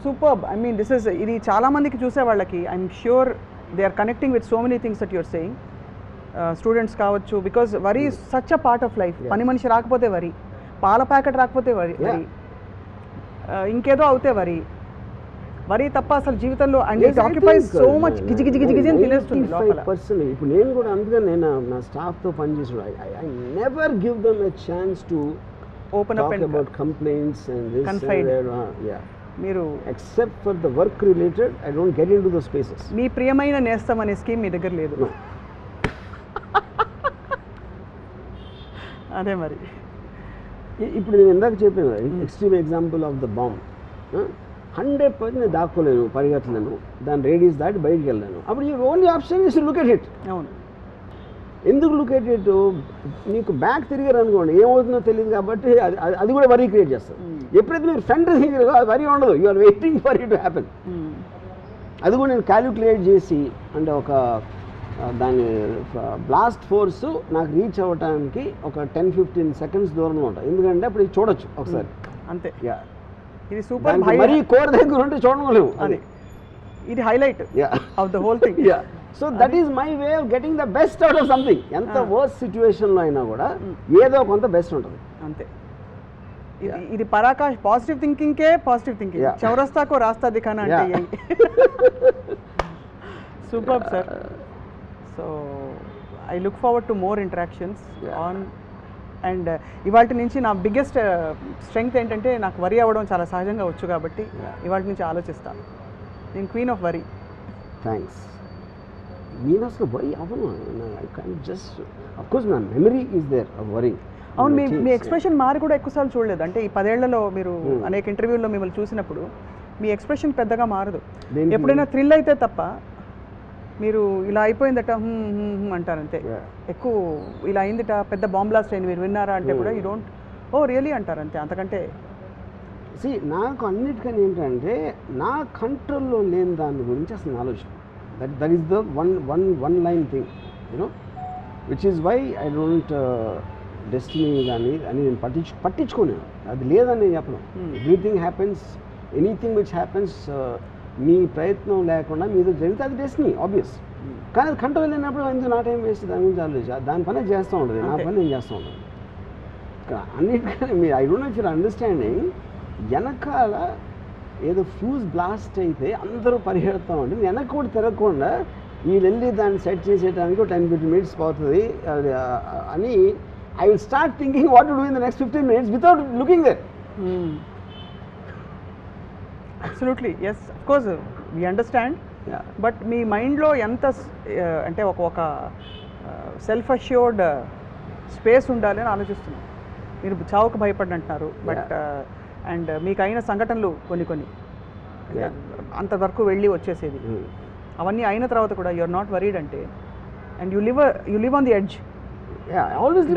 Superb. I mean this is ఇది చాలా మందికి చూసే వాళ్ళకి I'm sure they are connecting with so many things that your saying. Students కావచ్చు, because worry is such a part of life. పని మనిషి రాకపోతే వరి, పాల ప్యాకెట్ రాకపోతే వరి, ఇంకేదో అవుతే వరి తప్ప అసలు జీవితంలో and it occupies so much గిజి అని తినేస్తుంది లోపల. ఇప్పుడు నేను కూడా అందుకని నేను నా స్టాఫ్తో పనిచేసాడు. I never give them a chance to open up and about complaints and this confide. మీరు except for the work related I don't get into the spaces. మీ ప్రియమైన నేస్తం అనే స్కీమ్ మీ దగ్గర లేదు. అదే మరి ఇప్పుడు నేను ఇందాక చెప్పాను extreme example of the bomb. 100% నేను దాక్కోలేను, పరిగెత్తలేను, దాని రేడియస్ దాటి బయటికి వెళ్ళాను. అప్పుడు you only option is look at it. అవును. ఎందుకు లుక్ ఎట్ ఇట్? నీకు బ్యాక్ తిరిగారు అనుకోండి ఏమవుతుందో తెలియదు కాబట్టి అది కూడా వరీ క్రియేట్ చేస్తుంది. ఎప్పుడైతే మీరు ఫ్రంట్ తిరిగారో అది వరీ ఉండదు. You are waiting for it to happen. అది కూడా నేను క్యాలిక్యులేట్ చేసి అంటే ఒక దాని బ్లాస్ట్ ఫోర్స్ నాకు రీచ్ అవ్వడానికి ఒక 10-15 సెకండ్స్ దూరంలో ఉంటాయి. ఎందుకంటే అప్పుడు ఇది చూడొచ్చు ఒకసారి అంతే. ఇది సూపర్. మరీ కోర్ దగ్గర ఉంటే చూడలేము. అది ఇది highlight of the whole thing. So that is my way of getting the best out of something. ఎంత వర్స్ట్ సిచ్యువేషన్లో అయినా కూడా ఏదో కొంత బెస్ట్ ఉంటుంది అంతే. ఇది పరాకాష్ పాజిటివ్ థింకింగ్కే పాజిటివ్ థింకింగ్. చౌరస్తాకో రాస్తా దిఖానా అంటే super sir. So I look forward to more interactions on. And ఇవాళ నుంచి నా బిగ్గెస్ట్ స్ట్రెంగ్త్ ఏంటంటే నాకు వరి అవ్వడం చాలా సహజంగా వచ్చు కాబట్టి ఇవాళ నుంచి ఆలోచిస్తాను. నేను క్వీన్ ఆఫ్ వరి. థ్యాంక్స్. నేను అసలు వరీ అవ్వను. I can just of course నా memory is there of worry. అవును, మీ ఎక్స్ప్రెషన్ మారి కూడా ఎక్కువసార్లు చూడలేదు. అంటే ఈ 10 ఏళ్లలో మీరు అనేక ఇంటర్వ్యూల్లో మిమ్మల్ని చూసినప్పుడు మీ ఎక్స్ప్రెషన్ పెద్దగా మారదు. ఎప్పుడైనా థ్రిల్ అయితే తప్ప మీరు ఇలా అయిపోయిందట అంటారు అంతే. ఎక్కువ ఇలా అయిందిట, పెద్ద బాంబ్ బ్లాస్ట్ అయింది, మీరు విన్నారా అంటే కూడా యూ డోంట్ ఓ రియలీ అంటారు అంతే. అంతకంటే నాకు అన్నిటికని ఏంటంటే నా కంట్రోల్లో లేని దాని గురించి అసలు ఆలోచన. That is the one line thing you know which is why I don't destiny కానీ అని నేను పట్టించుకోలేను. అది లేదని నేను చెప్పను. Everything happens, anything which happens మీ ప్రయత్నం లేకుండా మీతో జరిగితే అది డెస్టినీ ఆబ్వియస్. కానీ అది కంట్రోల్ లేనప్పుడు ఎందుకు నా టైం వేస్ట్ దాని గురించి ఆలోచించి దాని పని చేస్తూ ఉంటుంది, నా పని నేను చేస్తూ ఉంటాను. అన్నిటికీ మీరు I don't know if you're understanding, వెనకాల ఏదో ఫ్యూజ్ బ్లాస్ట్ అయితే అందరూ పరిగెడతా ఉంటుంది, వెనక కూడా తిరగకుండా వీళ్ళు వెళ్ళి దాన్ని సెట్ చేసేయడానికి 10-15 minutes పోతుంది అని I will start thinking what to do in the next 15 minutes without looking there. Absolutely yes, of course we understand. But మీ మైండ్లో ఎంత అంటే ఒక సెల్ఫ్ అష్యూర్డ్ స్పేస్ ఉండాలి అని ఆలోచిస్తున్నాను. మీరు చావుకు భయపడినంటున్నారు, బట్ అండ్ మీకు అయిన సంఘటనలు కొన్ని అంతవరకు వెళ్ళి వచ్చేసేది, అవన్నీ అయిన తర్వాత కూడా యూఆర్ నాట్ వరీడ్ అంటే, and you live on the edge.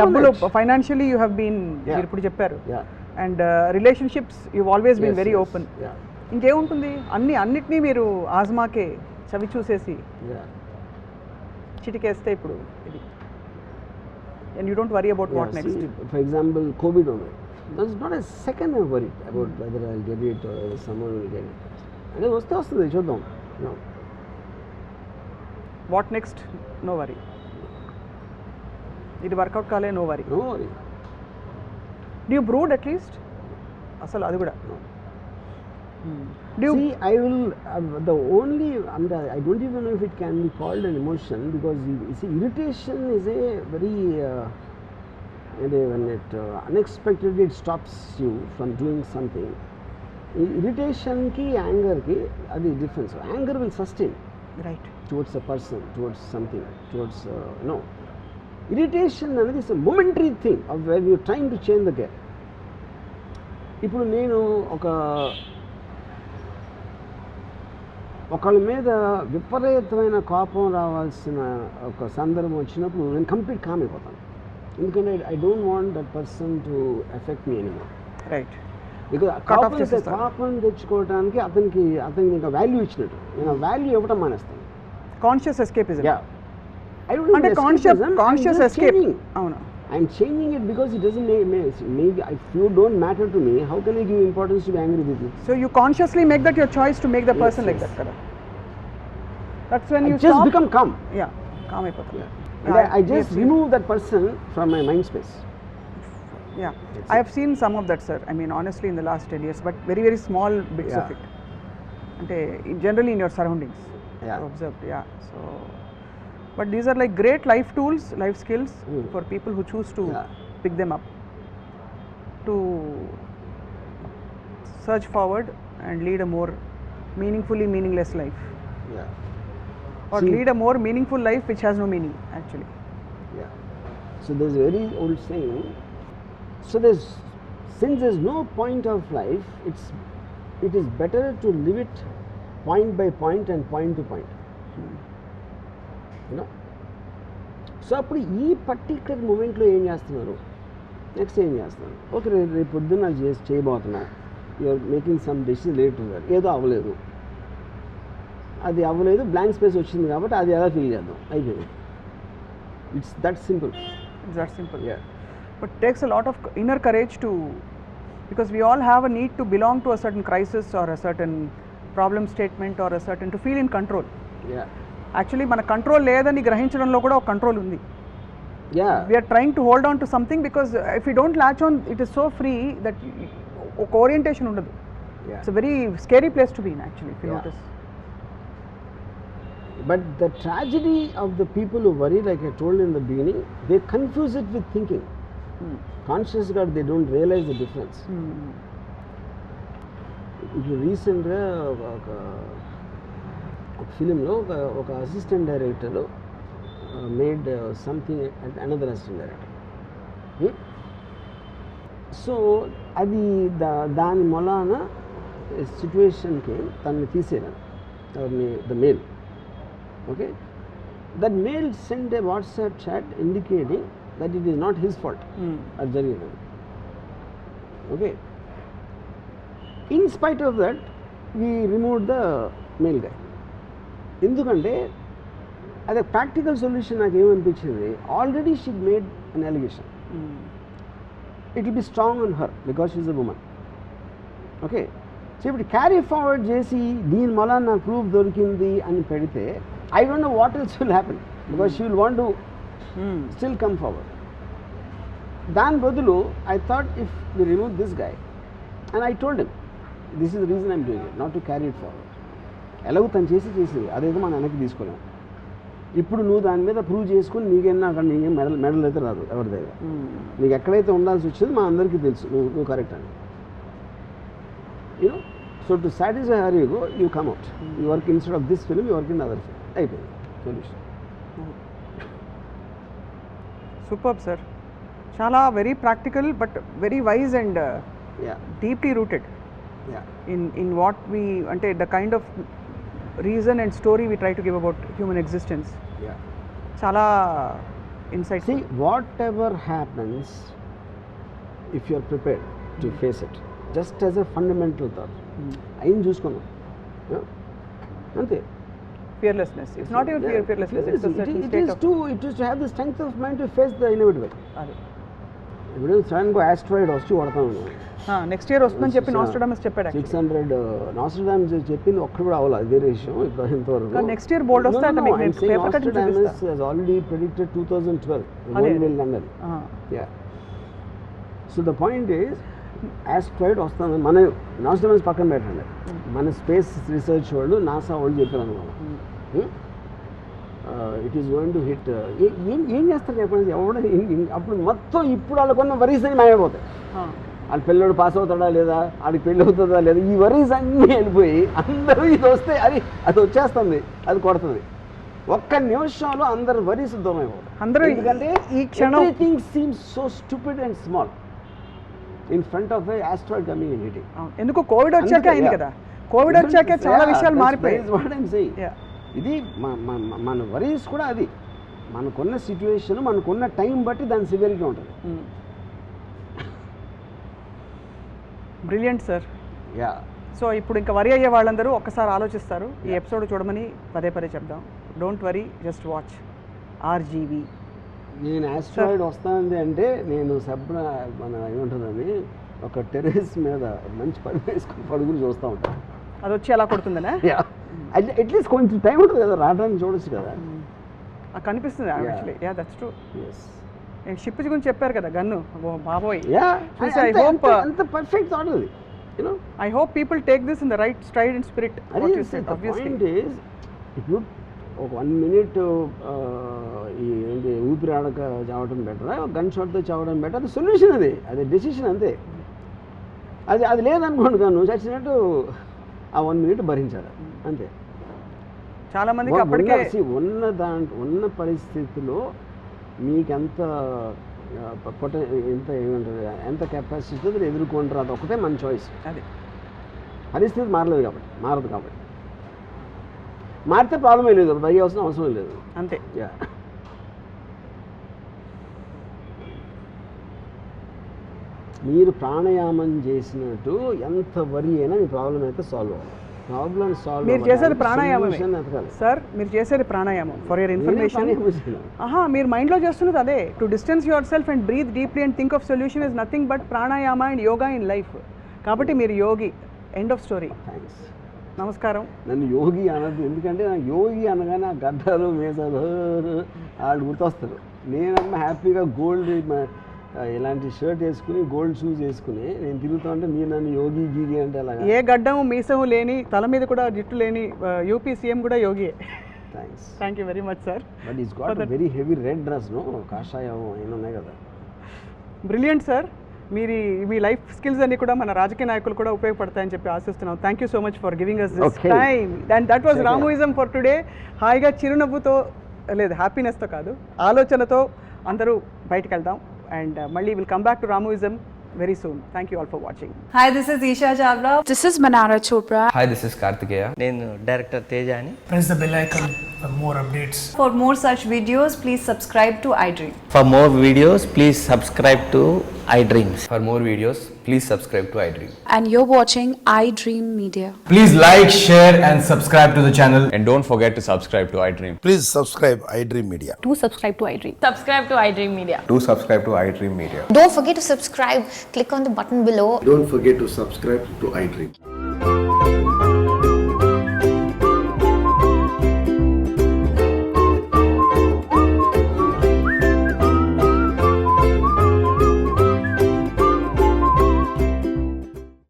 డబ్బులు ఫైనాన్షియలీ యూ హ్యావ్ బీన్, మీరు ఇప్పుడు చెప్పారు, and relationships you always been very open. ఇంకేముంటుంది, అన్నిటినీ మీరు ఆజ్మాకే చవి చూసేసి చిటికేస్తే ఇప్పుడు ఇది, and you don't worry about what next. For example covid ఉంది, that's not a second I worry about whether I will get it or someone will get it. అంటే వస్తుంది, చూద్దాం. What next, no worry. ఇది వర్కౌట్ కాలే, no worry. Do you brood at least అసలు అది కూడా? See, I will, the only, I don't even know if it can be called an emotion, because you see, irritation is a very, when it unexpectedly it stops you from doing something. Irritation ki, anger ki, adi difference. Anger will sustain. Right. Towards a person, towards something, towards, irritation అనేది is a momentary thing of where you are trying to change the gear. ఇప్పుడు నేను ఒకళ్ళ మీద విపరీతమైన కోపం రావాల్సిన ఒక సందర్భం వచ్చినప్పుడు నేను కంప్లీట్ కామ్ అయిపోతాను. ఎందుకంటే I don't want that person to effect me anymore. Right. Because కోపం తెచ్చుకోవడానికి అతనికి ఇంకా వాల్యూ ఇచ్చినట్టు, నేను వాల్యూ ఇవ్వటం మానేస్తాను. Conscious escapism. I don't అంటే కాన్షియస్ ఎస్కేప్. అవును. I'm changing it because it doesn't make if you don't matter to me, how can I give importance to be angry with you? So you consciously make that your choice to make the person like that, correct? That's when you just become calm. Yeah, calm అయిపోతారు. And I just remove that person from my mind space. Yeah, I have seen some of that, sir. I mean, honestly, in the last 10 years, but very small bits of it. అంటే generally in your surroundings. Observed. Yeah. So. But these are like great life tools, life skills for people who choose to pick them up, to search forward and lead a more meaningfully meaningless life. Or lead a more meaningful life which has no meaning actually. So there's a very old saying, since there's no point of life, it is better to live it point by point and point to point. So అప్పుడు ఈ పర్టిక్యులర్ మూమెంట్లో ఏం చేస్తున్నారు, నెక్స్ట్ ఏం చేస్తున్నారు, ఓకే రేపు పొద్దున్న చేయబోతున్నా, you're making some decision related, ఏదో అవ్వలేదు, అది అవ్వలేదు, బ్లాంక్ స్పేస్ వచ్చింది కాబట్టి అది ఎలా ఫీల్ చేద్దాం, అయిపోయింది. It's that simple. But it takes a lot of inner courage to, because we all have a need to belong to a certain crisis or a certain problem statement or a certain, to feel in control. Actually మన కంట్రోల్ లేదని గ్రహించడంలో కూడా ఒక కంట్రోల్ ఉంది. We're trying to hold on to something because if you don't latch on it is so free that ఒక ఓరియంటేషన్ ఉండదు. It's a very scary place to be in actually if you notice. But the tragedy of the people who worry, like I told in the beginning, they confuse it with thinking. కాన్షియస్గా they don't realise the difference. ఇప్పుడు రీసెంట్గా ఒక ఒక ఫిలింలో ఒక assistant director made something another assistant director. So అది దాని మొలాన సిచ్యువేషన్కి తనని తీసేయడం, the male. Okay, that male send a WhatsApp chat indicating that it is not his fault అది జరిగింది. Okay, in spite of that we remove the male guy. ఎందుకంటే అదే ప్రాక్టికల్ సొల్యూషన్ నాకు ఏమనిపించింది, already she made an allegation, it will be strong on her because she is a women. Okay, so ఇప్పుడు క్యారీ ఫార్వర్డ్ చేసి దీని వల్ల నాకు ప్రూఫ్ దొరికింది అని పెడితే I don't know what else will happen because she will want to still come forward. దాని బదులు I thought if we remove this guy and I told him this is the reason I'm doing it, not to carry it forward. ఎలాగో తను చేసింది అదేదో మనం వెనక్కి తీసుకోలేము. ఇప్పుడు నువ్వు దాని మీద ప్రూవ్ చేసుకుని నీకేనా అక్కడ నీకేం మెడల్ అయితే రాదు ఎవరి దగ్గర. నీకు ఎక్కడైతే ఉండాల్సి వచ్చింది మా అందరికీ తెలుసు నువ్వు కరెక్ట్ అని. You know, so to satisfy her you go, you come out, you work instead of this film, you work in other film, అయిపోయింది సొల్యూషన్. సూపర్ సార్, చాలా very practical but very wise and deeply rooted in what we అంటే the kind of reason and story we try to give about human existence. చాలా insight. See, whatever happens, if you are prepared to face it, just as a fundamental thought, అయ్యింది చూసుకున్నాం అంతే. Fearlessness. It's not even fearlessness. It's a certain state of... It is to have the strength of mind to face the inevitable. ఇప్పుడు సడన్గా ఆస్ట్రాయిడ్ వచ్చి కొడతాను. నెక్స్ట్ ఇయర్ వస్తుందని చెప్పి నాస్ట్రాడమస్ చెప్పాడు. 600 నాస్ట్రాడమస్ చెప్పింది ఒక్కడు కూడా అవ్వాలి, అది వేరే విషయం. ఇప్పుడు ఇంతవరకు నెక్స్ట్ ఇయర్ బోల్డ్ వస్తే నాస్ట్రాడమస్ has already predicted 2012 the world will end. Yeah, so the point is asteroid వస్తుంది. మన నాస్ట్రాడమస్ పక్కన పెట్టండి, మన స్పేస్ రీసెర్చ్ వాళ్ళు నాసా వాళ్ళు చెప్పారు అనుకోండి, it is going to hit. ఏం చేస్తారు చెప్పండి ఎవడ అప్పుడు మొత్తం ఇప్పుడు వాళ్ళకున్న వరీస్ అని మాయమైపోతాయి. వాళ్ళ పిల్లడు పాస్ అవుతాడా లేదా, వాడికి పెళ్ళి అవుతుందా లేదా, ఈ వరీస్ అన్నీ వెళ్ళిపోయి అందరూ ఇది వస్తే అది వచ్చేస్తుంది, అది కొడుతుంది. ఒక్క నిమిషంలో అందరు వరీస్ దూరం అయిపోతారు. ఎందుకంటే ఈ క్షణం everything seems so stupid and small in front of A asteroid coming and hitting. ఎందుకు కోవిడ్ వచ్చాక అయింది కదా, కోవిడ్ వచ్చాక చాలా విషయాలు మారిపోయాయి. ఇది మన వరీస్ కూడా అది మనకున్న సిచ్యువేషన్, మనకున్న టైం బట్టి దాని సివియరిటీ ఉంటుంది. Brilliant sir. యా, సో ఇప్పుడు ఇంకా వరి అయ్యే వాళ్ళందరూ ఒక్కసారి ఆలోచిస్తారు, ఈ ఎపిసోడ్ చూడమని పదే చెప్దాం. Don't worry, just watch RGV. నేను ఆస్ట్రాయిడ్ వస్తుంది అంటే నేను మన ఏముంటుందని ఒక టెర్రస్ మీద మంచి పడుగు వేసుకుని పడుగులు చూస్తూ ఉంటాను. అది వచ్చి ఎలా కొడుతుందనే అట్లీస్ట్ కొంచెం టైం ఉంటుంది కదా రావడానికి, చూడొచ్చు కదా, కనిపిస్తుంది actually. Yeah, that's true. Ship గురించి చెప్పారు కదా, గన్ను బాబోయ్. అంత పర్ఫెక్ట్ థాట్ అది. I hope people take this in the right stride and spirit. What you said, obviously. The point is, ఇప్పుడు ఒక 1 minute ఏంటి ఊపిరి ఆడక చావడం బెటరా, గన్ షాట్తో చావడం బెటర్, అది సొల్యూషన్, అది డెసిషన్ అంతే. అది లేదనుకోండి, కానీ నువ్వు చచ్చినట్టు ఆ 1 minute భరించాలి అంతే. చాలా మందికి అప్పటికే ఉన్న పరిస్థితిలో మీకు ఎంత ఏమంటారు, ఎంత కెపాసిటీ అది ఎదుర్కొంటారు, అది ఒకటే మన చాయిస్. అది పరిస్థితి మారదు కాబట్టి మారితే ప్రాబ్లమే లేదు, భయ అవసరం లేదు అంతే. మీరు ప్రాణాయామం చేసినట్టు ఎంత వరి అయినా మీ ప్రాబ్లం అయితే సాల్వ్ అవ్వాలి. మీరు చేసేది ప్రాణాయామమే సార్, మీరు చేసేది ప్రాణాయామం. ఫర్ యువర్ ఇన్ఫర్మేషన్, మీరు మైండ్లో చేస్తున్నది అదే. To distance yourself and breathe deeply and think of solution is nothing but pranayama and yoga in life. కాబట్టి మీరు యోగి, ఎండ్ ఆఫ్ స్టోరీ. నమస్కారం. నన్ను యోగి అనద్దు, ఎందుకంటే నాకు యోగి అనగానే ఆ గడ్డలు మేసాలు వాళ్ళు గుర్తొస్తారు. నేనమ్మ హ్యాపీగా గోల్డ్ ఇలాంటి షర్ట్ వేసుకుని గోల్డ్ షూస్ వేసుకుని నేను తిరుగుతా ఉంటే మీరు నన్ను యోగి గీగి అంటే అలా. ఏ గడ్డము మీసము లేని, తల మీద కూడా జుట్టు లేని యూపీ సీఎం కూడా యోగియే. Thank you very much sir. But is got very heavy red dress, no కాషాయం అయినా ఉన్నాయి కదా. Brilliant sir. మీ లైఫ్ స్కిల్స్ అన్ని కూడా మన రాజకీయ నాయకులు కూడా ఉపయోగపడతాయని చెప్పి ఆశిస్తున్నాం. Thank you so much for giving us this Okay. Time. And that was Ramuism for today. హాయిగా చిరునవ్వుతో, లేదు హ్యాపీనెస్తో కాదు, ఆలోచనతో అందరూ బయటకు వెళ్దాం. అండ్ మళ్ళీ will come back to రామోయిజం very soon. Thank you all for watching. Hi, this is Isha Chavla. This is Manara Chopra. Hi, this is Kartikeya. నేను డైరెక్టర్ తేజ అని. Press the bell icon for more updates. For more such videos, please subscribe to iDream. For more videos, please subscribe to iDreams. For more videos, please subscribe to iDream. And you're watching iDream Media. Please like, share, and subscribe to the channel. And don't forget to subscribe to iDream. Please subscribe iDream Media. Do subscribe to iDream. Subscribe to iDream Media. Do subscribe to iDream Media. Don't forget to subscribe. Click on the button below. Don't forget to subscribe to iDream.